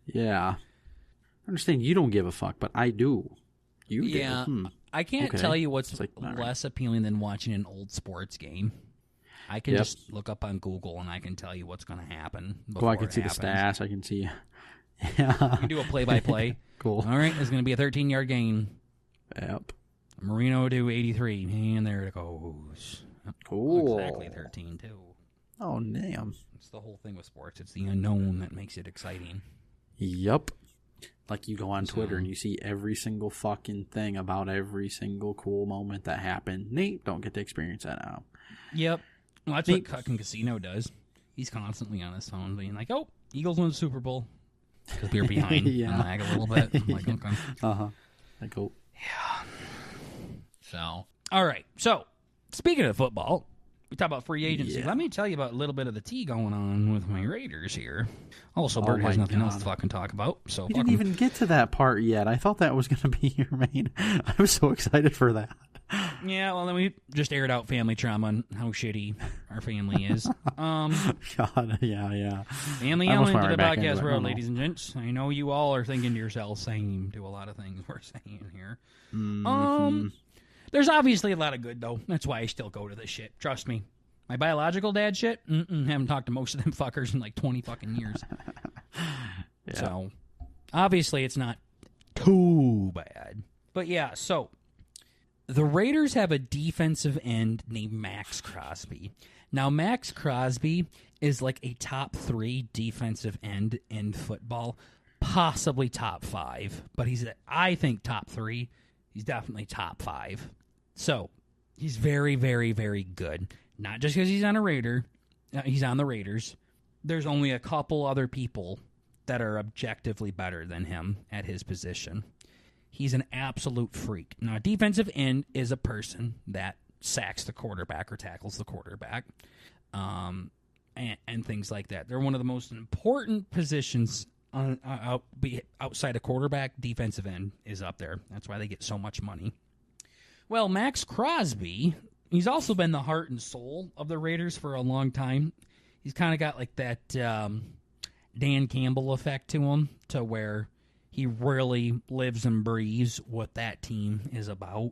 Yeah. I understand you don't give a fuck, but I do. You do. Yeah. I can't tell you what's like, less appealing than watching an old sports game. I can just look up on Google and I can tell you what's going to happen. Cool, I can see the stats. I can see. Yeah. You can do a play-by-play. Cool. All right, there's going to be a 13-yard gain. Yep. Marino to 83. And there it goes. Cool. Exactly 13, too. Oh, damn. It's the whole thing with sports. It's the unknown that makes it exciting. Yep. Like you go on Twitter and you see every single fucking thing about every single cool moment that happened. Nate don't get to experience that now. Yep. Well, that's what Cuckin Casino does. He's constantly on his phone being like, oh, Eagles won the Super Bowl. Because we were behind. Yeah. I lag a little bit. I'm like, okay. Uh-huh. I go. Yeah. So, all right. So, speaking of football, we talk about free agency. Yeah. Let me tell you about a little bit of the tea going on with my Raiders here. Also, Oh Bert has my nothing else God. to fucking talk about. So We fuck didn't him. even get to that part yet. I thought that was going to be your main. I was so excited for that. Yeah, well, then we just aired out family trauma and how shitty our family is. God, yeah. Family I almost Ellen went to the right back into podcast it. world, Oh, no. ladies and gents. I know you all are thinking to yourselves, same to a lot of things we're saying here. There's obviously a lot of good, though. That's why I still go to this shit. Trust me. My biological dad shit, haven't talked to most of them fuckers in like 20 fucking years. Yeah. So, obviously, it's not too bad. But yeah, so the Raiders have a defensive end named Max Crosby. Now, Max Crosby is like a top 3 defensive end in football, possibly top 5. But he's, I think, top 3. He's definitely top 5. So, he's very, very, very good. Not just because he's on a Raider. He's on the Raiders. There's only a couple other people that are objectively better than him at his position. He's an absolute freak. Now, a defensive end is a person that sacks the quarterback or tackles the quarterback, and things like that. They're one of the most important positions outside of quarterback. Defensive end is up there. That's why they get so much money. Well, Max Crosby, he's also been the heart and soul of the Raiders for a long time. He's kind of got like that Dan Campbell effect to him, to where he really lives and breathes what that team is about.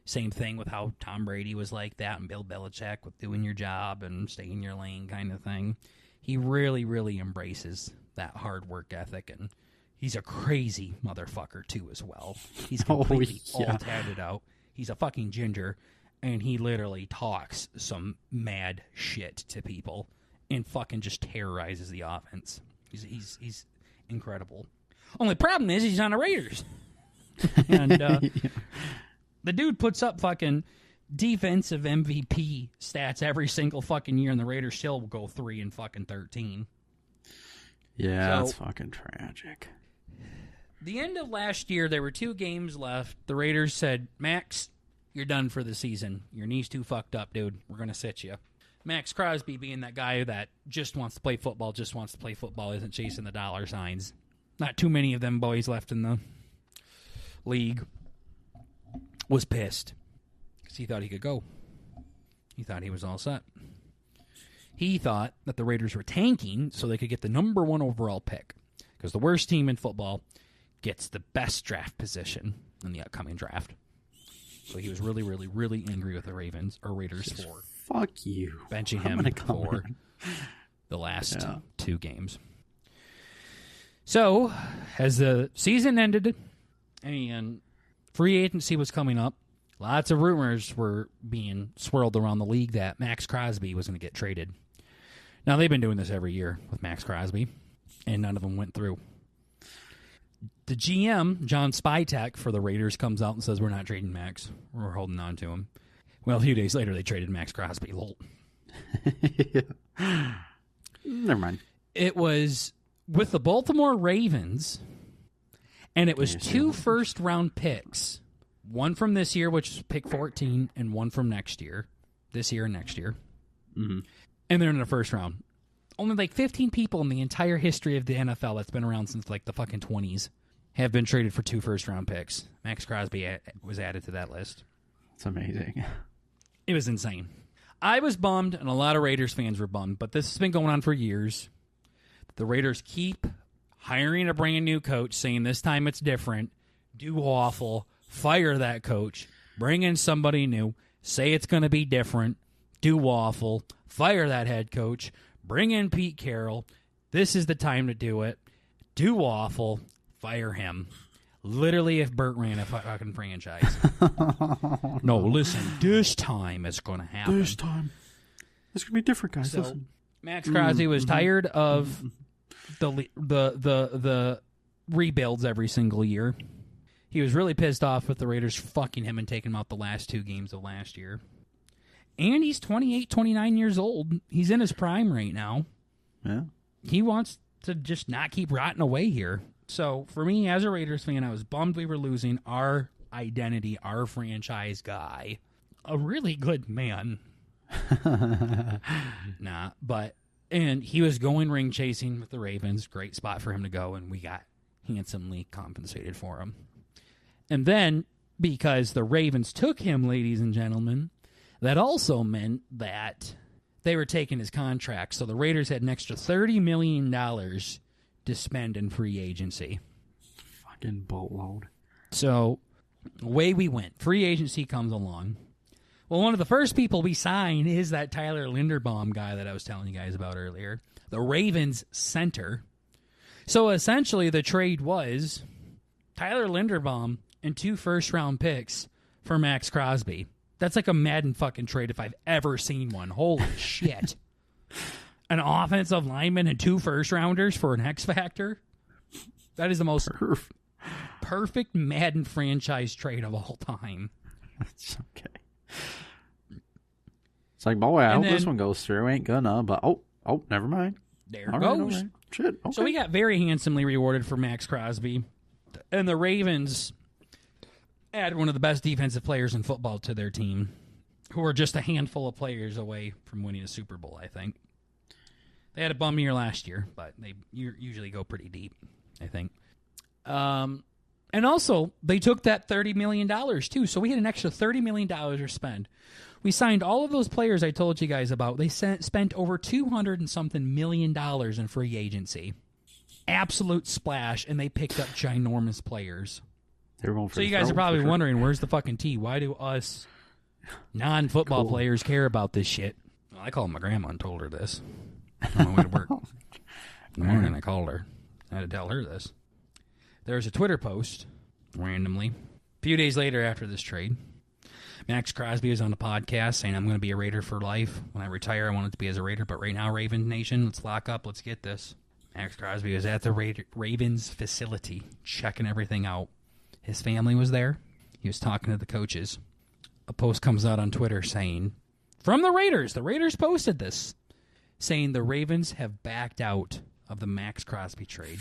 Same thing with how Tom Brady was like that, and Bill Belichick with doing your job and stay in your lane kind of thing. He really, really embraces that hard work ethic, and he's a crazy motherfucker too as well. He's completely all tatted out. He's a fucking ginger, and he literally talks some mad shit to people and fucking just terrorizes the offense. He's incredible. Only problem is he's on the Raiders. And the dude puts up fucking defensive MVP stats every single fucking year, and the Raiders still will go 3-13. Yeah, that's fucking tragic. The end of last year, there were 2 games left. The Raiders said, Max, you're done for the season. Your knee's too fucked up, dude. We're going to sit you. Max Crosby being that guy that just wants to play football, isn't chasing the dollar signs. Not too many of them boys left in the league. Was pissed because he thought he could go. He thought he was all set. He thought that the Raiders were tanking so they could get the number 1 overall pick, because the worst team in football gets the best draft position in the upcoming draft. So he was really, really, really angry with the Raiders for fuck you benching him for the last 2 games. So, as the season ended and free agency was coming up, lots of rumors were being swirled around the league that Max Crosby was going to get traded. Now, they've been doing this every year with Max Crosby, and none of them went through. The GM, John Spytek, for the Raiders comes out and says, we're not trading Max. We're holding on to him. Well, a few days later, they traded Max Crosby. Lol. Never mind. It was with the Baltimore Ravens And it was 2 first-round picks. One from this year, which is pick 14, and one from next year. This year and next year. Mm-hmm. And they're in the first round. Only like 15 people in the entire history of the NFL that's been around since like the fucking 20s have been traded for 2 first-round picks. Max Crosby was added to that list. It's amazing. It was insane. I was bummed, and a lot of Raiders fans were bummed, but this has been going on for years. The Raiders keep hiring a brand new coach, saying this time it's different, do awful, fire that coach, bring in somebody new, say it's going to be different, do awful, fire that head coach, bring in Pete Carroll. This is the time to do it. Do awful, fire him. Literally, if Burt ran a fucking franchise. No, listen, this time it's going to happen. This time. It's going to be different, guys. So, listen. Max Crosby was tired of the rebuilds every single year. He was really pissed off with the Raiders fucking him and taking him out the last 2 games of last year. And he's 28, 29 years old. He's in his prime right now. Yeah. He wants to just not keep rotting away here. So, for me, as a Raiders fan, I was bummed we were losing our identity, our franchise guy. A really good man. And he was going ring chasing with the Ravens. Great spot for him to go, and we got handsomely compensated for him. And then, because the Ravens took him, ladies and gentlemen, that also meant that they were taking his contract. So the Raiders had an extra $30 million to spend in free agency. Fucking boatload. So, away we went. Free agency comes along. Well, one of the first people we sign is that Tyler Linderbaum guy that I was telling you guys about earlier. The Ravens center. So, essentially, the trade was Tyler Linderbaum and 2 first-round picks for Max Crosby. That's like a Madden fucking trade if I've ever seen one. Holy shit. An offensive lineman and 2 first-rounders for an X Factor? That is the most perfect Madden franchise trade of all time. That's okay. It's like, boy, I hope this one goes through. Ain't gonna, but never mind. There it goes. Right. Shit. Okay. So we got very handsomely rewarded for Max Crosby. And the Ravens add one of the best defensive players in football to their team, who are just a handful of players away from winning a Super Bowl, I think. They had a bum year last year, but they usually go pretty deep, I think. And also, they took that $30 million, too, so we had an extra $30 million to spend. We signed all of those players I told you guys about. They spent over $200 and something million in free agency. Absolute splash, and they picked up ginormous players. So you guys are probably wondering, where's the fucking tea? Why do us non-football players care about this shit? Well, I called my grandma and told her this. On my way to work. In the morning, I called her. I had to tell her this. There was a Twitter post, randomly, a few days later after this trade. Max Crosby was on the podcast saying, I'm going to be a Raider for life. When I retire, I want it to be as a Raider. But right now, Raven Nation, let's lock up. Let's get this. Max Crosby was at the Ravens facility, checking everything out. His family was there. He was talking to the coaches. A post comes out on Twitter saying, from the Raiders posted this, saying the Ravens have backed out of the Max Crosby trade.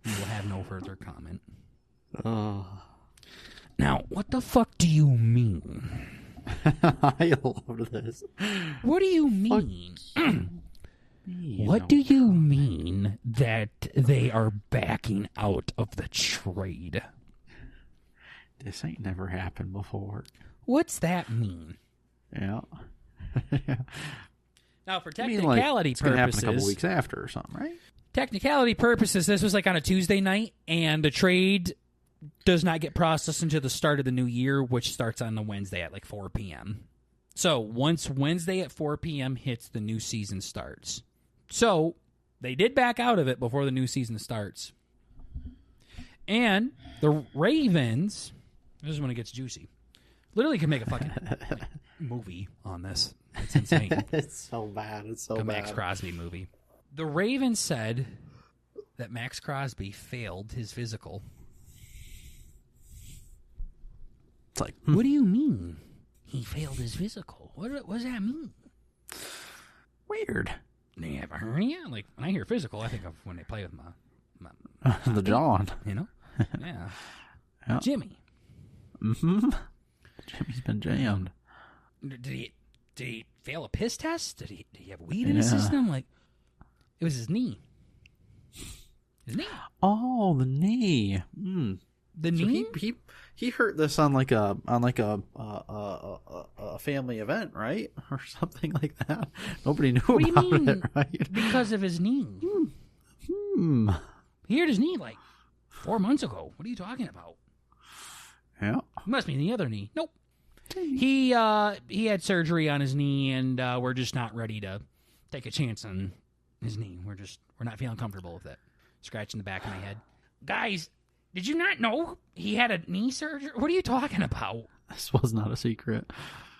We will have no further comment. Now, what the fuck do you mean? I love this. What do you mean? What do you mean that they are backing out of the trade? This ain't never happened before. What's that mean? Yeah. Now, for technicality it's gonna happen purposes, a couple weeks after or something, right? Technicality purposes, this was like on a Tuesday night, and the trade does not get processed until the start of the new year, which starts on the Wednesday at like 4 p.m. So once Wednesday at 4 p.m. hits, the new season starts. So they did back out of it before the new season starts. And the Ravens, this is when it gets juicy, literally can make a fucking movie on this. It's insane. It's so bad. It's so bad. The Max Crosby movie. The Ravens said that Max Crosby failed his physical. It's like, what do you mean he failed his physical? What does that mean? Weird. They have a hernia? Like, when I hear physical, I think of when they play with my the John. you know? Yeah. Yeah. Jimmy. Mm-hmm. Jimmy's been jammed. Did he fail a piss test? Did he have weed in his system? Like, it was his knee. His knee. Oh, the knee. The So knee? he hurt this on like a family event, right, or something like that. Nobody knew What do you about mean? it, right? Because of his knee. He hurt his knee like 4 months ago. What are you talking about? Yeah. It must be the other knee. Nope. He had surgery on his knee, and we're just not ready to take a chance on his knee. We're not feeling comfortable with it. Scratching the back of my head. Guys, did you not know he had a knee surgery? What are you talking about? This was not a secret.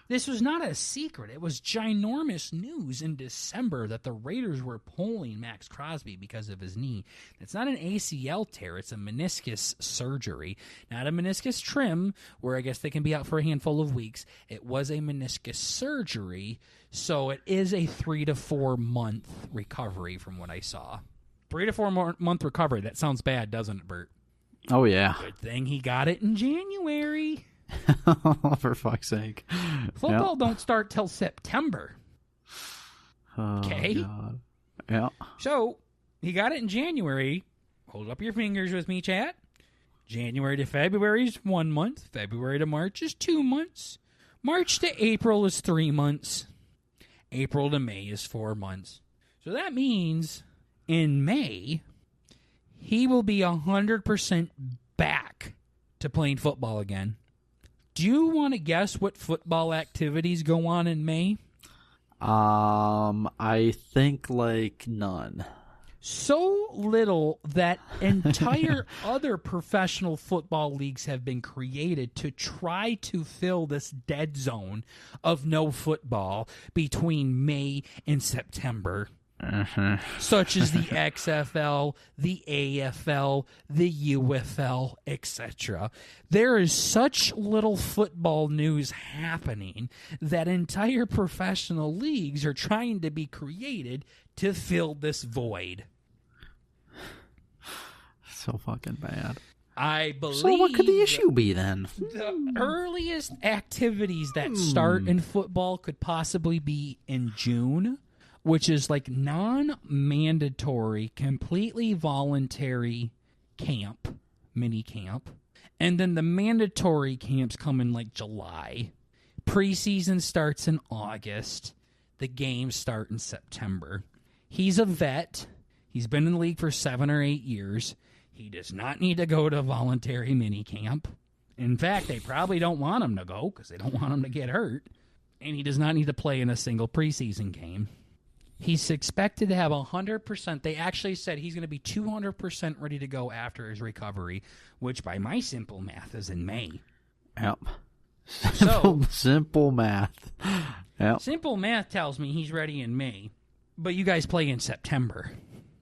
This was not a secret. It was ginormous news in December that the Raiders were pulling Max Crosby because of his knee. It's not an ACL tear. It's a meniscus surgery. Not a meniscus trim, where I guess they can be out for a handful of weeks. It was a meniscus surgery, so it is a 3 to 4 month recovery from what I saw. 3 to 4 month recovery. That sounds bad, doesn't it, Bert? Oh, yeah. Good thing he got it in January. For fuck's sake. Football don't start till September. Okay. God. Yeah. So, he got it in January. Hold up your fingers with me, chat. January to February is 1 month. February to March is 2 months. March to April is 3 months. April to May is 4 months. So that means in May, he will be 100% back to playing football again. Do you want to guess what football activities go on in May? I think like none. So little that entire other professional football leagues have been created to try to fill this dead zone of no football between May and September. Such as the XFL, the AFL, the UFL, etc. There is such little football news happening that entire professional leagues are trying to be created to fill this void. So fucking bad. I believe. So what could the issue be then? The earliest activities that start in football could possibly be in June, which is like non-mandatory, completely voluntary camp, mini camp. And then the mandatory camps come in like July. Preseason starts in August. The games start in September. He's a vet. He's been in the league for 7 or 8 years. He does not need to go to voluntary mini camp. In fact, they probably don't want him to go because they don't want him to get hurt. And he does not need to play in a single preseason game. He's expected to have 100%. They actually said he's going to be 200% ready to go after his recovery, which by my simple math is in May. Yep. So Simple math. Yep. simple math tells me he's ready in May, but you guys play in September.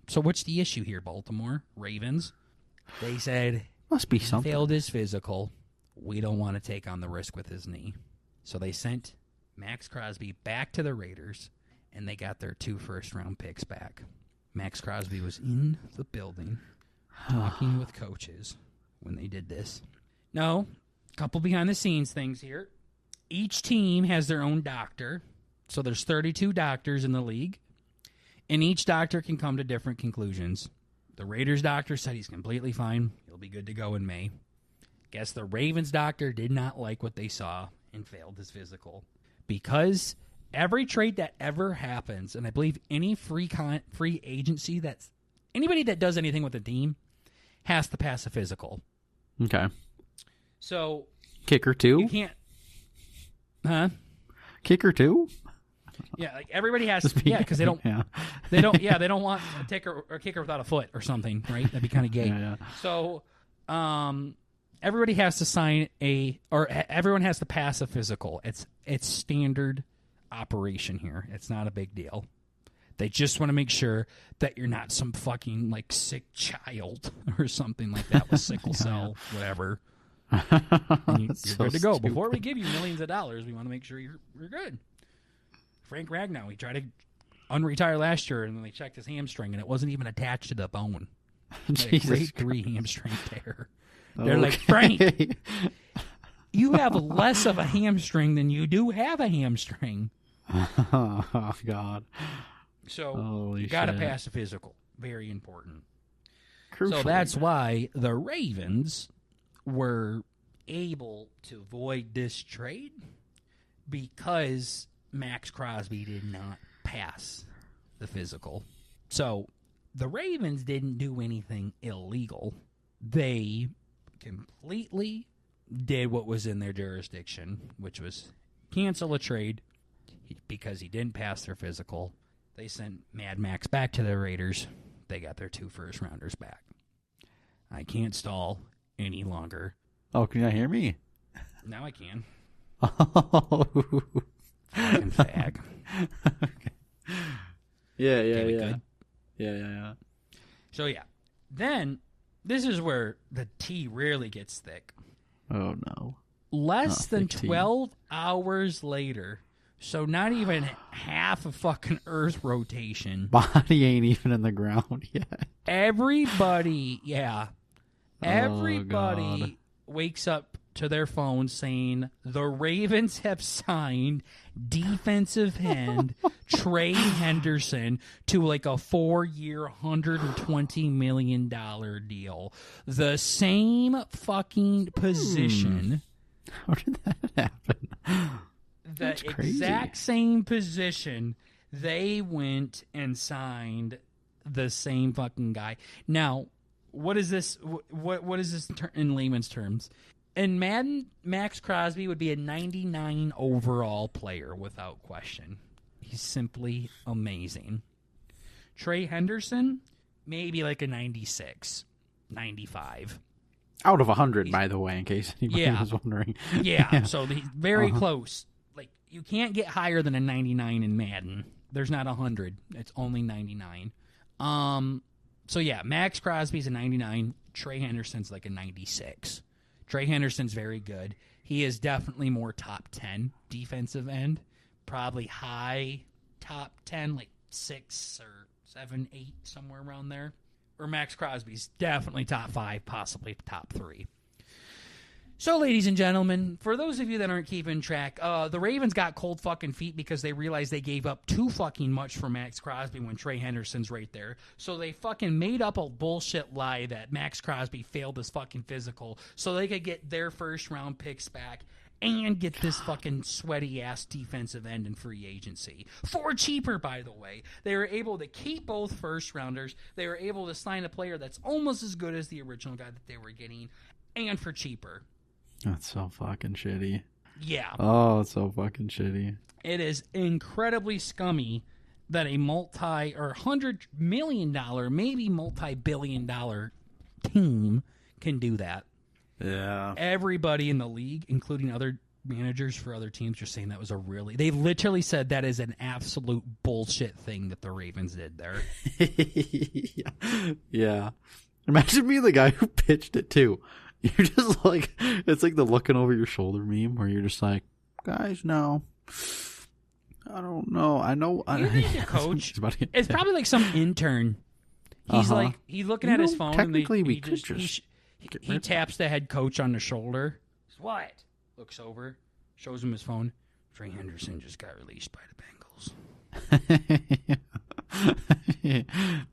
So what's the issue here, Baltimore Ravens? They said Must be something. failed his physical. We don't want to take on the risk with his knee. So they sent Max Crosby back to the Raiders, and they got their 2 first-round picks back. Max Crosby was in the building talking with coaches when they did this. No, a couple behind-the-scenes things here. Each team has their own doctor. So there's 32 doctors in the league, and each doctor can come to different conclusions. The Raiders' doctor said he's completely fine. He'll be good to go in May. Guess the Ravens' doctor did not like what they saw and failed his physical. Because every trade that ever happens, and I believe any free agency that's anybody that does anything with a team has to pass a physical. Okay. So Kicker too? you can't, huh? Kicker too? Yeah, like everybody has to, yeah, because they don't want a kicker without a foot or something, right? That'd be kind of gay. Yeah. So, everybody has to everyone has to pass a physical. It's standard operation here. It's not a big deal. They just want to make sure that you're not some fucking like sick child or something like that with sickle cell, whatever. And you're So good to go. stupid. Before we give you millions of dollars, we want to make sure you're good. Frank Ragnow, he tried to unretire last year, and then they checked his hamstring, and it wasn't even attached to the bone. He had a Jesus grade 3 hamstring tear. They're like, Frank, you have less of a hamstring than you do have a hamstring. Oh, God. So Holy you got to shit. pass the physical. Very important. Crucial. So that's why the Ravens were able to avoid this trade, because Max Crosby did not pass the physical. So the Ravens didn't do anything illegal. They completely did what was in their jurisdiction, which was cancel a trade because he didn't pass their physical. They sent Mad Max back to the Raiders. They got their 2 first-rounders back. I can't stall any longer. Oh, can you hear me? Now I can. Oh. Fucking fag. Okay. Yeah. Okay, we good? Yeah. So, yeah. Then, this is where the tea really gets thick. Oh, no. Less than thick tea. 12 hours later, so not even half a fucking Earth rotation, Body ain't even in the ground yet. everybody God. wakes up to their phone saying the Ravens have signed defensive end Trey Henderson to like a 4-year, $120 million deal. The same fucking position. How did that happen? The crazy. exact same position. They went and signed the same fucking guy. Now, what is this? What is this in layman's terms? In Madden, Max Crosby would be a 99 overall player without question. He's simply amazing. Trey Henderson, maybe like a 96, 95. Out of 100, by the way, in case anybody was wondering. Yeah, so he's very close. Like, you can't get higher than a 99 in Madden. There's not 100. It's only 99. So, yeah, Max Crosby's a 99. Trey Henderson's like a 96. Trey Henderson's very good. He is definitely more top 10 defensive end. Probably high top 10, like 6 or 7, 8, somewhere around there. Or Max Crosby's definitely top 5, possibly top 3. So, ladies and gentlemen, for those of you that aren't keeping track, the Ravens got cold fucking feet because they realized they gave up too fucking much for Max Crosby when Trey Henderson's right there. So they fucking made up a bullshit lie that Max Crosby failed his fucking physical so they could get their first-round picks back and get this fucking sweaty-ass defensive end in free agency. For cheaper, by the way. They were able to keep both first-rounders. They were able to sign a player that's almost as good as the original guy that they were getting, and for cheaper. That's so fucking shitty. Yeah. Oh, it's so fucking shitty. It is incredibly scummy that a $100 million, maybe multi-billion dollar team can do that. Yeah. Everybody in the league, including other managers for other teams, are saying that was they literally said that is an absolute bullshit thing that the Ravens did there. Yeah. Imagine being the guy who pitched it, too. You're just like, it's like the looking over your shoulder meme where you're just like, guys, no. I don't know. I know. You think the coach, it's probably like some intern. He's like, he's looking at his phone technically and we could just he taps the head coach on the shoulder. What? Looks over, shows him his phone. Trey Henderson just got released by the Bengals.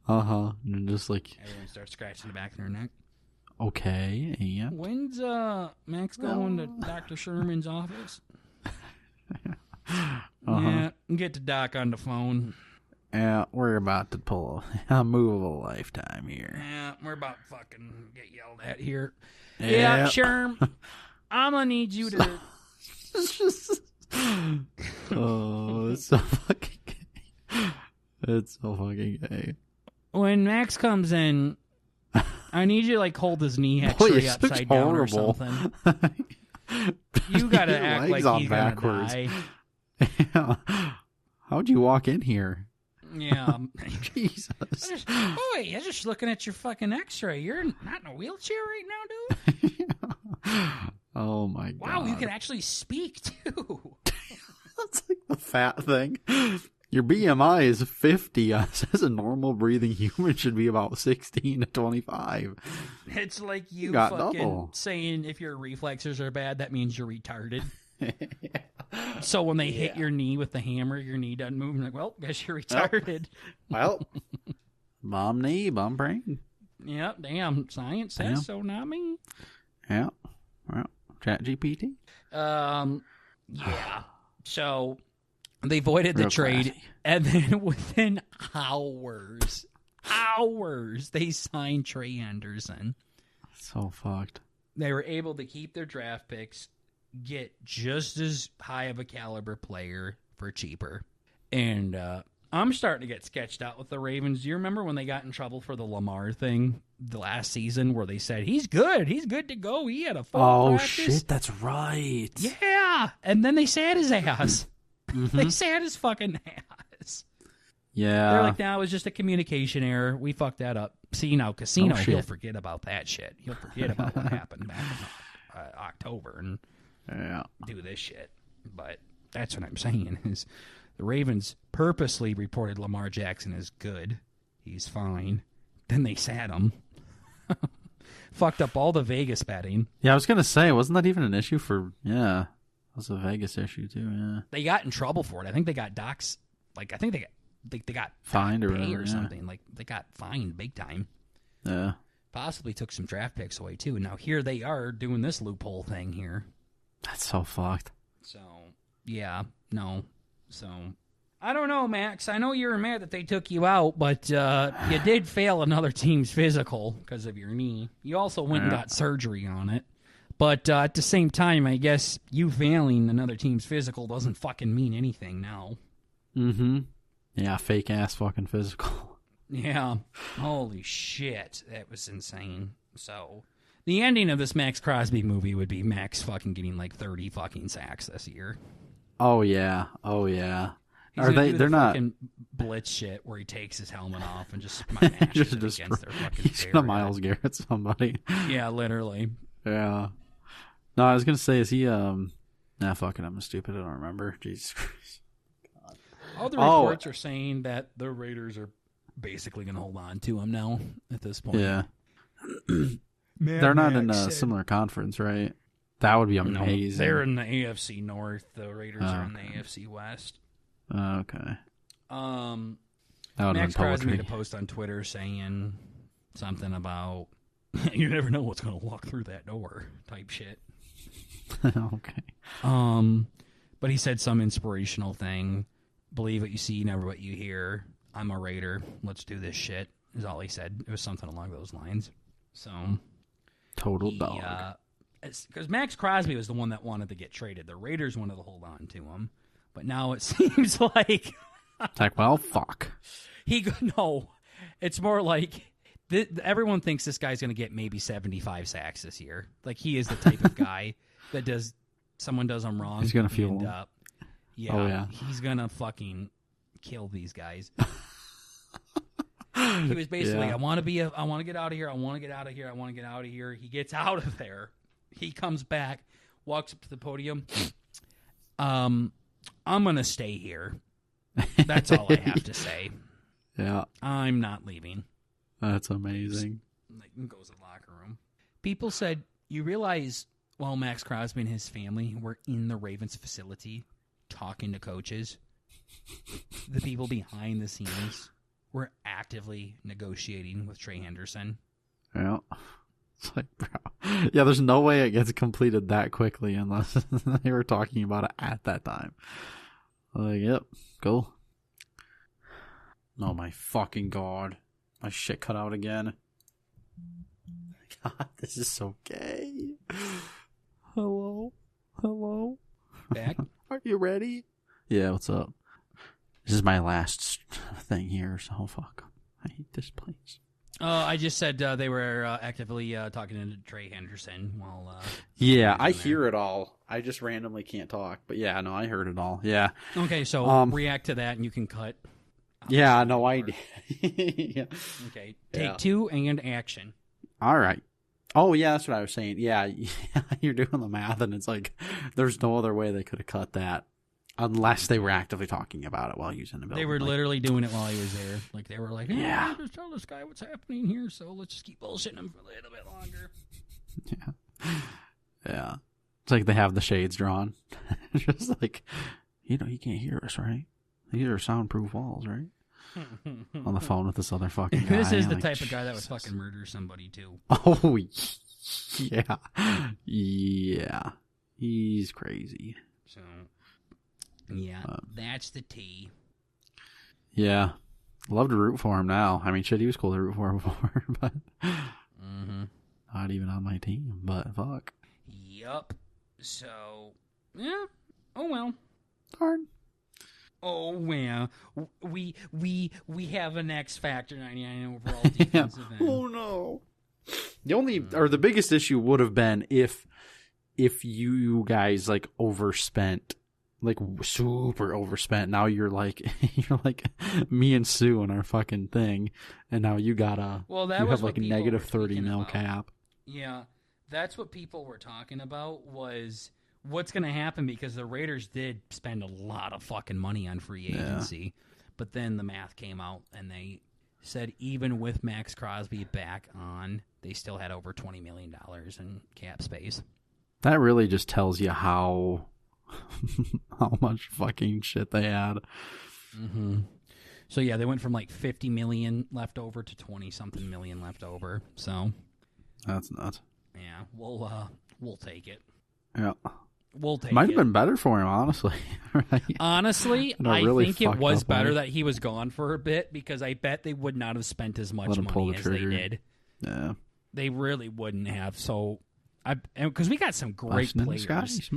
And just like, everyone starts scratching the back of their neck. Okay, yeah. When's Max going to Dr. Sherman's office? Yeah, get to Doc on the phone. Yeah, we're about to pull a move of a lifetime here. Yeah, we're about to fucking get yelled at here. Yeah, Sherm, I'm gonna need you to. It's just, oh, it's so fucking gay. It's so fucking gay. When Max comes in, I need you to like hold his knee actually upside down or something. You gotta act like he's backwards. Gonna die. Yeah. How'd you walk in here? Yeah. Jesus. I'm just looking at your fucking X-ray. You're not in a wheelchair right now, dude. Oh my god! Wow, you can actually speak too. That's like the fat thing. Your BMI is 50. Says a normal breathing human should be about 16 to 25. It's like you got fucking double. saying if your reflexes are bad, that means you're retarded. So when they hit your knee with the hammer, your knee doesn't move. You're like, well, guess you're retarded. Well, bomb knee, bomb brain. Yep, damn. Science says so, not me. Yeah. Well, Chat GPT. Yeah. So they voided the Real trade, classy. and then within hours, they signed Trey Anderson. So fucked. They were able to keep their draft picks, get just as high of a caliber player for cheaper. And I'm starting to get sketched out with the Ravens. Do you remember when they got in trouble for the Lamar thing the last season where they said, he's good to go. He had a full practice. Shit, that's right. Yeah. And then they sat his ass. Mm-hmm. They sat his fucking ass. Yeah. They're like, no, it was just a communication error. We fucked that up. See, now, Casino, he'll forget about that shit. He'll forget about what happened back in October and do this shit. But that's what I'm saying is the Ravens purposely reported Lamar Jackson as good. He's fine. Then they sat him. Fucked up all the Vegas betting. Yeah, I was going to say, wasn't that even an issue for, that was a Vegas issue too, yeah. They got in trouble for it. I think they got docs, like, I think they got fined or pay whatever, or something. Like, they got fined big time. Yeah. Possibly took some draft picks away, too. And now here they are doing this loophole thing here. That's so fucked. So, yeah, no. So, I don't know, Max. I know you were mad that they took you out, but you did fail another team's physical because of your knee. You also went and got surgery on it. But at the same time, I guess you failing another team's physical doesn't fucking mean anything now. Mm-hmm. Yeah, fake-ass fucking physical. Yeah. Holy shit. That was insane. So, the ending of this Max Crosby movie would be Max fucking getting like 30 fucking sacks this year. Oh, yeah. Oh, yeah. He's they're not fucking blitz shit where he takes his helmet off and just smashes it against their fucking he's gonna Myles Garrett somebody. Yeah, literally. Yeah. No, I was gonna say, is he fuck it, I'm stupid, I don't remember. Jesus Christ. God. Other reports are saying that the Raiders are basically gonna hold on to him now at this point. Yeah. They're not in a similar conference, right? That would be amazing. No, they're in the AFC North. The Raiders are in the AFC West. Okay. Max Crosby made a post on Twitter saying something about you never know what's going to walk through that door type shit. Okay. But he said some inspirational thing. Believe what you see, never what you hear. I'm a Raider. Let's do this shit. Is all he said. It was something along those lines. So total dog. Because Max Crosby was the one that wanted to get traded. The Raiders wanted to hold on to him. But now it seems like... it's like, well, fuck. No, it's more like everyone thinks this guy's going to get maybe 75 sacks this year. Like, he is the type of guy that someone does him wrong. He's going to feel him. Yeah, he's going to fucking kill these guys. He was basically, I want to get out of here. I want to get out of here. I want to get out of here. He gets out of there. He comes back, walks up to the podium. I'm going to stay here. That's all I have to say. Yeah. I'm not leaving. That's amazing. Goes to the locker room. People said, you realize while Max Crosby and his family were in the Ravens facility talking to coaches, the people behind the scenes were actively negotiating with Trey Henderson. Yeah. It's like, bro. Yeah, there's no way it gets completed that quickly unless they were talking about it at that time. Like, yep, cool. Oh my fucking god. My shit cut out again. God, this is so gay. Hello? Back? Are you ready? Yeah, what's up? This is my last thing here, so fuck. I hate this place. I just said they were actively talking to Trey Henderson while... yeah, I hear it all. I just randomly can't talk. But yeah, no, I heard it all. Yeah. Okay, so react to that and you can cut. Yeah, no, I did. Yeah. Okay, take two and action. All right. Oh, yeah, that's what I was saying. Yeah, you're doing the math, and it's like there's no other way they could have cut that. Unless they were actively talking about it while he was in the building. They were literally doing it while he was there. Like, they were like, hey, Yeah. just tell this guy what's happening here, so let's just keep bullshitting him for a little bit longer. Yeah. Yeah. It's like they have the shades drawn. Just like, you can't hear us, right? These are soundproof walls, right? On the phone with this other fucking guy. This is the like, type of guy that would fucking murder somebody, too. Oh, yeah. Yeah. He's crazy. So, yeah, that's the tea. Yeah. Love to root for him now. I mean, shit, he was cool to root for before, but not even on my team, but fuck. Yup. So, yeah. Oh, well. Darn. Oh, well. We have an X Factor 99 overall defensive end. Oh, no. The biggest issue would have been if you guys, like, overspent. Like, super overspent. Now you're like me and Sue in our fucking thing, and now you gotta. Well, that you was have like a negative 30 mil cap. Yeah, that's what people were talking about, was what's going to happen, because the Raiders did spend a lot of fucking money on free agency, but then the math came out and they said even with Max Crosby back on, they still had over $20 million in cap space. That really just tells you how much fucking shit they had. Mm-hmm. So yeah, they went from like 50 million left over to 20 something million left over. So that's nuts. Yeah, we'll take it. Yeah, we'll take it. Might have been better for him, honestly. Right? Honestly, I really think it was better way. that he was gone for a bit, because I bet they would not have spent as much money as they did. Yeah, they really wouldn't have. So, because we got some great players.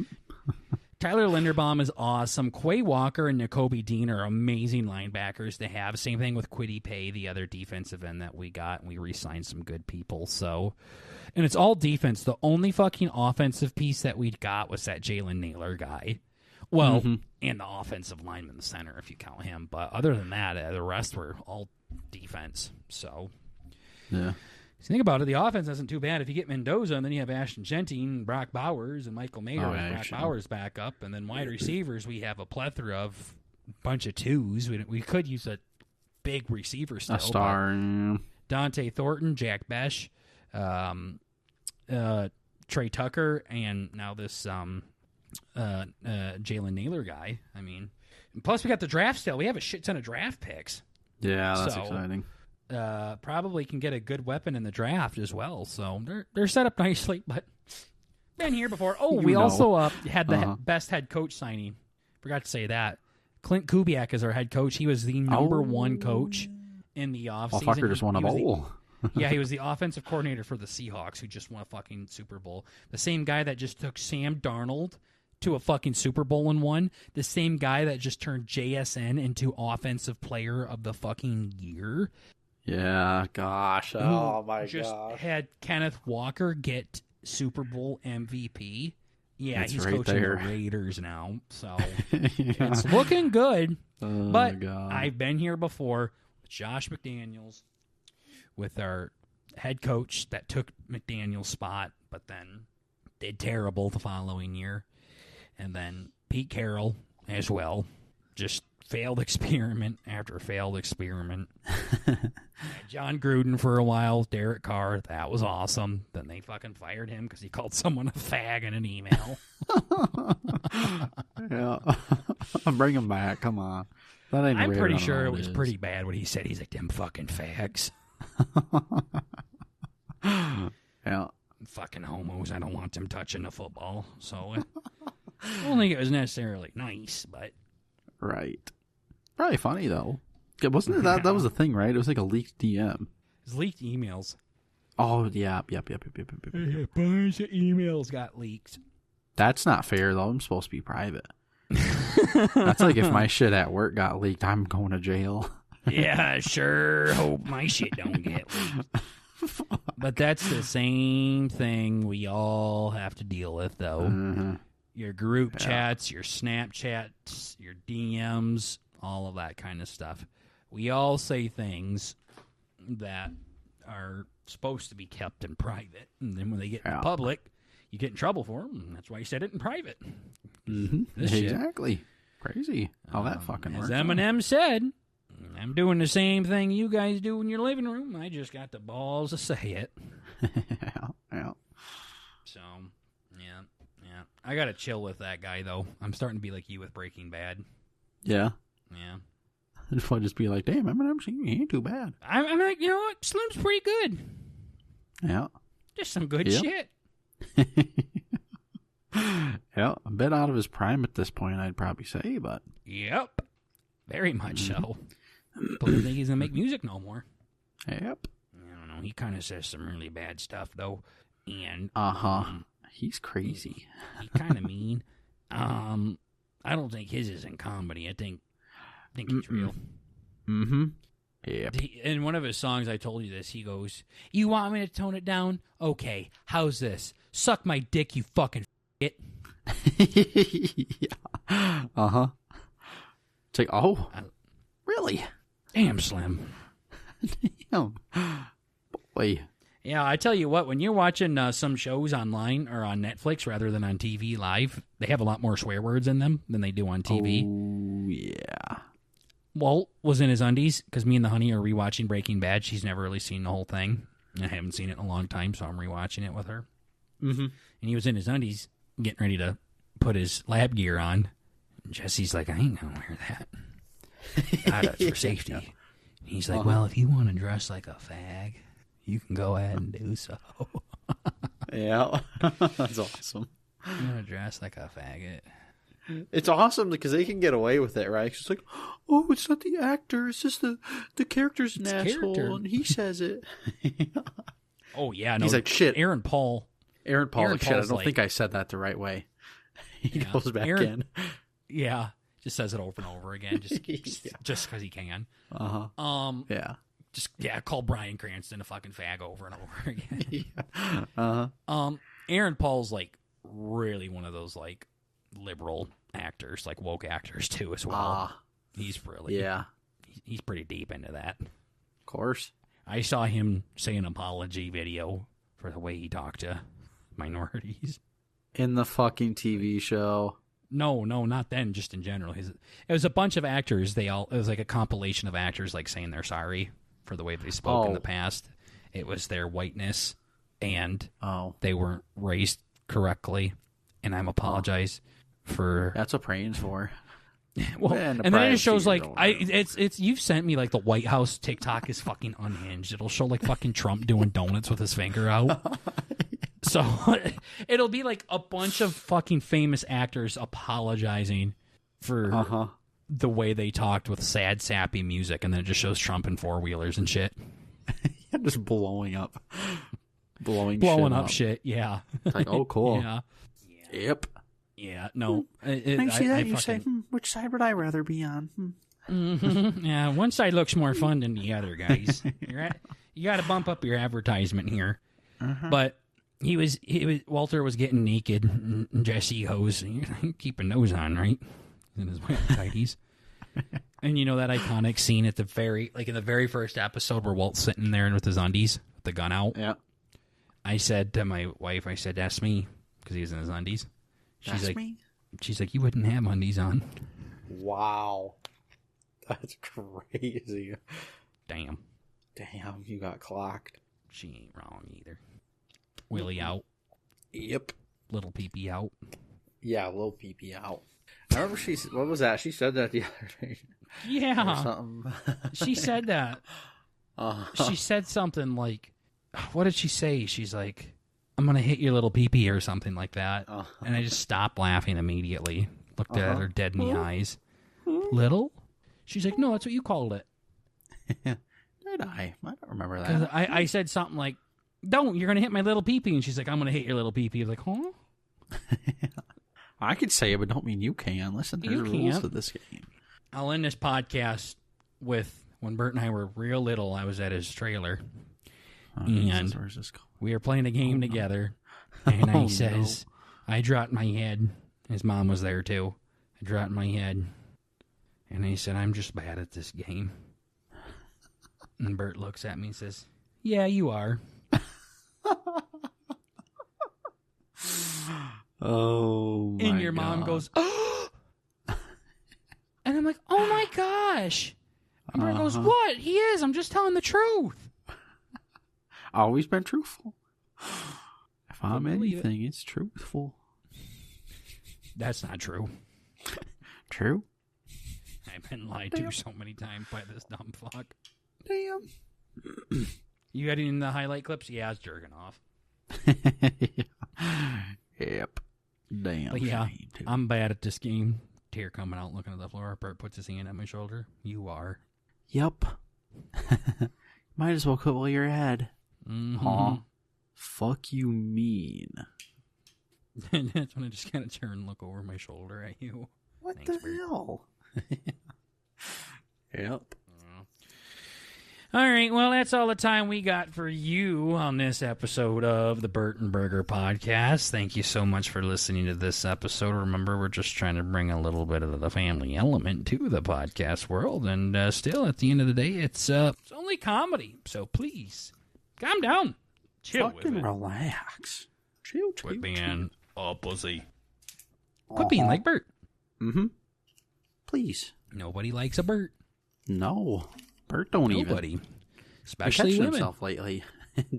Tyler Linderbaum is awesome. Quay Walker and Nakobe Dean are amazing linebackers to have. Same thing with Kwity Paye, the other defensive end that we got, and we re-signed some good people. So, and it's all defense. The only fucking offensive piece that we got was that Jalen Naylor guy. Well, and the offensive lineman in the center, if you count him. But other than that, the rest were all defense. So, yeah. So think about it, the offense isn't too bad. If you get Mendoza, and then you have Ashton Genty and Brock Bowers and Michael Mayer with Brock Bowers back up, and then wide receivers, we have a plethora of bunch of twos. We could use a big receiver still. A star. Dante Thornton, Jack Besh, Trey Tucker, and now this Jalen Naylor guy. I mean, plus we got the draft still. We have a shit ton of draft picks. Yeah, that's exciting. Probably can get a good weapon in the draft as well. So they're set up nicely, but been here before. Oh, we also had the best head coach signing. Forgot to say that. Clint Kubiak is our head coach. He was the number one coach in the offseason. Fucker just won a bowl. Yeah, he was the offensive coordinator for the Seahawks, who just won a fucking Super Bowl. The same guy that just took Sam Darnold to a fucking Super Bowl and won. The same guy that just turned JSN into Offensive Player of the fucking Year. Yeah, gosh. Oh, my gosh. Just had Kenneth Walker get Super Bowl MVP. Yeah, he's right coaching the Raiders now. So it's looking good. But I've been here before with Josh McDaniels, with our head coach that took McDaniels' spot, but then did terrible the following year. And then Pete Carroll as well. Just failed experiment after failed experiment. John Gruden for a while, Derek Carr, that was awesome. Then they fucking fired him because he called someone a fag in an email. Yeah. Bring him back, come on. That ain't I'm pretty sure it was pretty bad what he said. He's like, them fucking fags. Yeah. Fucking homos, I don't want them touching the football. So I don't think it was necessarily nice, but... Right. Probably funny, though. Wasn't it that was the thing, right? It was like a leaked DM. It was leaked emails. Oh, yeah. Yep. A bunch of emails got leaked. That's not fair, though. I'm supposed to be private. That's like if my shit at work got leaked, I'm going to jail. Yeah, I sure hope my shit don't get leaked. But that's the same thing we all have to deal with, though. Mm-hmm. Your group chats, your Snapchats, your DMs, all of that kind of stuff. We all say things that are supposed to be kept in private. And then when they get in public, you get in trouble for them. And that's why you said it in private. Mm-hmm. Exactly. Crazy how that fucking as works. Eminem said, I'm doing the same thing you guys do in your living room. I just got the balls to say it. Yeah. So, yeah. I gotta chill with that guy, though. I'm starting to be like you with Breaking Bad. Yeah. Yeah. If I just be like, damn, Eminem, he ain't too bad. I'm like, you know what? Slim's pretty good. Yeah. Just some good shit. Yeah, a bit out of his prime at this point, I'd probably say, but... Yep. Very much so. But I don't think he's going to make music no more. Yep. I don't know. He kind of says some really bad stuff, though. And... He's crazy. He's kind of mean. I don't think his is in comedy. I think he's real. Mm-hmm. Yep. In one of his songs, I told you this, he goes, you want me to tone it down? Okay, how's this? Suck my dick, you fucking it. Yeah. Uh-huh. It's like, oh, really? Damn, Slim. Damn. Boy. Yeah, I tell you what, when you're watching some shows online or on Netflix rather than on TV live, they have a lot more swear words in them than they do on TV. Oh, yeah. Walt was in his undies because me and the honey are rewatching Breaking Bad. She's never really seen the whole thing. I haven't seen it in a long time, so I'm rewatching it with her. Mm-hmm. And he was in his undies getting ready to put his lab gear on. And Jesse's like, I ain't going to wear that. That's for safety. Yeah. And he's like, well, if you want to dress like a fag, you can go ahead and do so. Yeah. That's awesome. You want to dress like a faggot. It's awesome because they can get away with it, right? It's like, oh, it's not the actor. It's just the character's an asshole, and he says it. Oh, yeah. No, he's like, shit. Aaron Paul. Shit, I don't think I said that the right way. He goes back in. Yeah. Just says it over and over again, just because he can. Yeah. Call Bryan Cranston a fucking fag over and over again. Yeah. Aaron Paul's like really one of those like liberal actors, like woke actors too as well. He's really he's pretty deep into that. Of course. I saw him say an apology video for the way he talked to minorities. In the fucking TV show. No, not then, just in general. It was a bunch of actors, it was like a compilation of actors like saying they're sorry for the way they spoke in the past. It was their whiteness and they weren't raised correctly. And I'm apologize for that's what praying's for. Well, and then it shows like it's you've sent me like the White House TikTok is fucking unhinged. It'll show like fucking Trump doing donuts with his finger out. So it'll be like a bunch of fucking famous actors apologizing for the way they talked with sad, sappy music, and then it just shows Trump in four-wheelers and shit. Just blowing up. Blowing up shit, yeah. It's like, oh, cool. Yeah. Yep. Yeah, no. I see that. You say, which side would I rather be on? Mm-hmm. Yeah, one side looks more fun than the other, guys. You got to bump up your advertisement here. But Walter was getting naked, and Jesse goes, you're keeping those on, right? In his white tighties. And you know that iconic scene at in the very first episode where Walt's sitting there with his undies, with the gun out? Yeah. I said to my wife, that's me, because he was in his undies. She's like, you wouldn't have undies on. Wow. That's crazy. Damn, you got clocked. She ain't wrong either. Willie out. Yep. Little pee-pee out. Yeah, little pee-pee out. I remember what was that? She said that the other day. Yeah. Or something. She said that. She said something like, what did she say? She's like, I'm going to hit your little pee-pee or something like that. And I just stopped laughing immediately. Looked at her dead in the eyes. Little? She's like, no, that's what you called it. Did I? I don't remember that. I said something like, don't, you're going to hit my little pee-pee. And she's like, I'm going to hit your little pee-pee. I'm like, huh? I could say it, but don't mean you can. Listen, there's rules to this game. I'll end this podcast with when Bert and I were real little, I was at his trailer. And we were playing a game together. And he says, I dropped my head. His mom was there too. I dropped my head. And he said, I'm just bad at this game. And Bert looks at me and says, yeah, you are. Oh, my And your mom goes, oh! flesh. And Bert goes, what? He is. I'm just telling the truth. Always been truthful. If I'm believe anything, it's truthful. That's not true. True? I've been lied to so many times by this dumb fuck. Damn. You got any in the highlight clips? Yeah, I was jerking off. Yep. Damn. But yeah, shame, too. I'm bad at this game. Tear coming out, looking at the floor. Bert puts his hand on my shoulder. You are. Yep. Might as well cover your head. Mm-hmm. Aw. Fuck you mean. And that's when I just kind of turn and look over my shoulder at you. What Thanks, the Bert. hell? Yep. All right, well, that's all the time we got for you on this episode of the Bert and Burger Podcast. Thank you so much for listening to this episode. Remember, we're just trying to bring a little bit of the family element to the podcast world, and still, at the end of the day, it's only comedy. So please, calm down, chill Fucking with it. relax. Chill. Quit being a pussy. Quit being like Bert. Mm-hmm. Please. Nobody likes a Bert. No. Bert don't Nobody. even. Especially He's women. himself lately.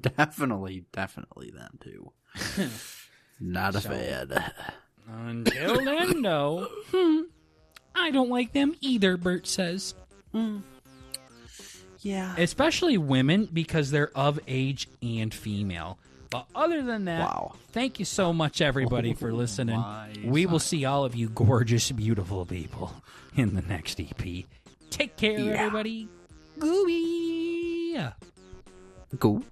definitely them too. Not a fan. Until then, though, I don't like them either, Bert says. Yeah. Especially women because they're of age and female. But other than that, Wow. thank you so much, everybody, for listening. my We will see all of you gorgeous, beautiful people in the next EP. Take care, Yeah. everybody. Gooey. Go.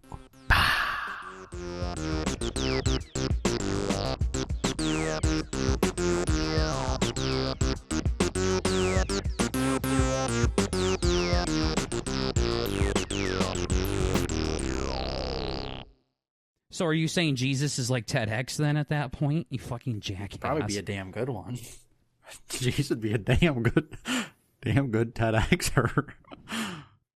So are you saying Jesus is like TEDx then at that point? You fucking jackass. Probably be a damn good one. Jeez, would be a damn good TEDxer.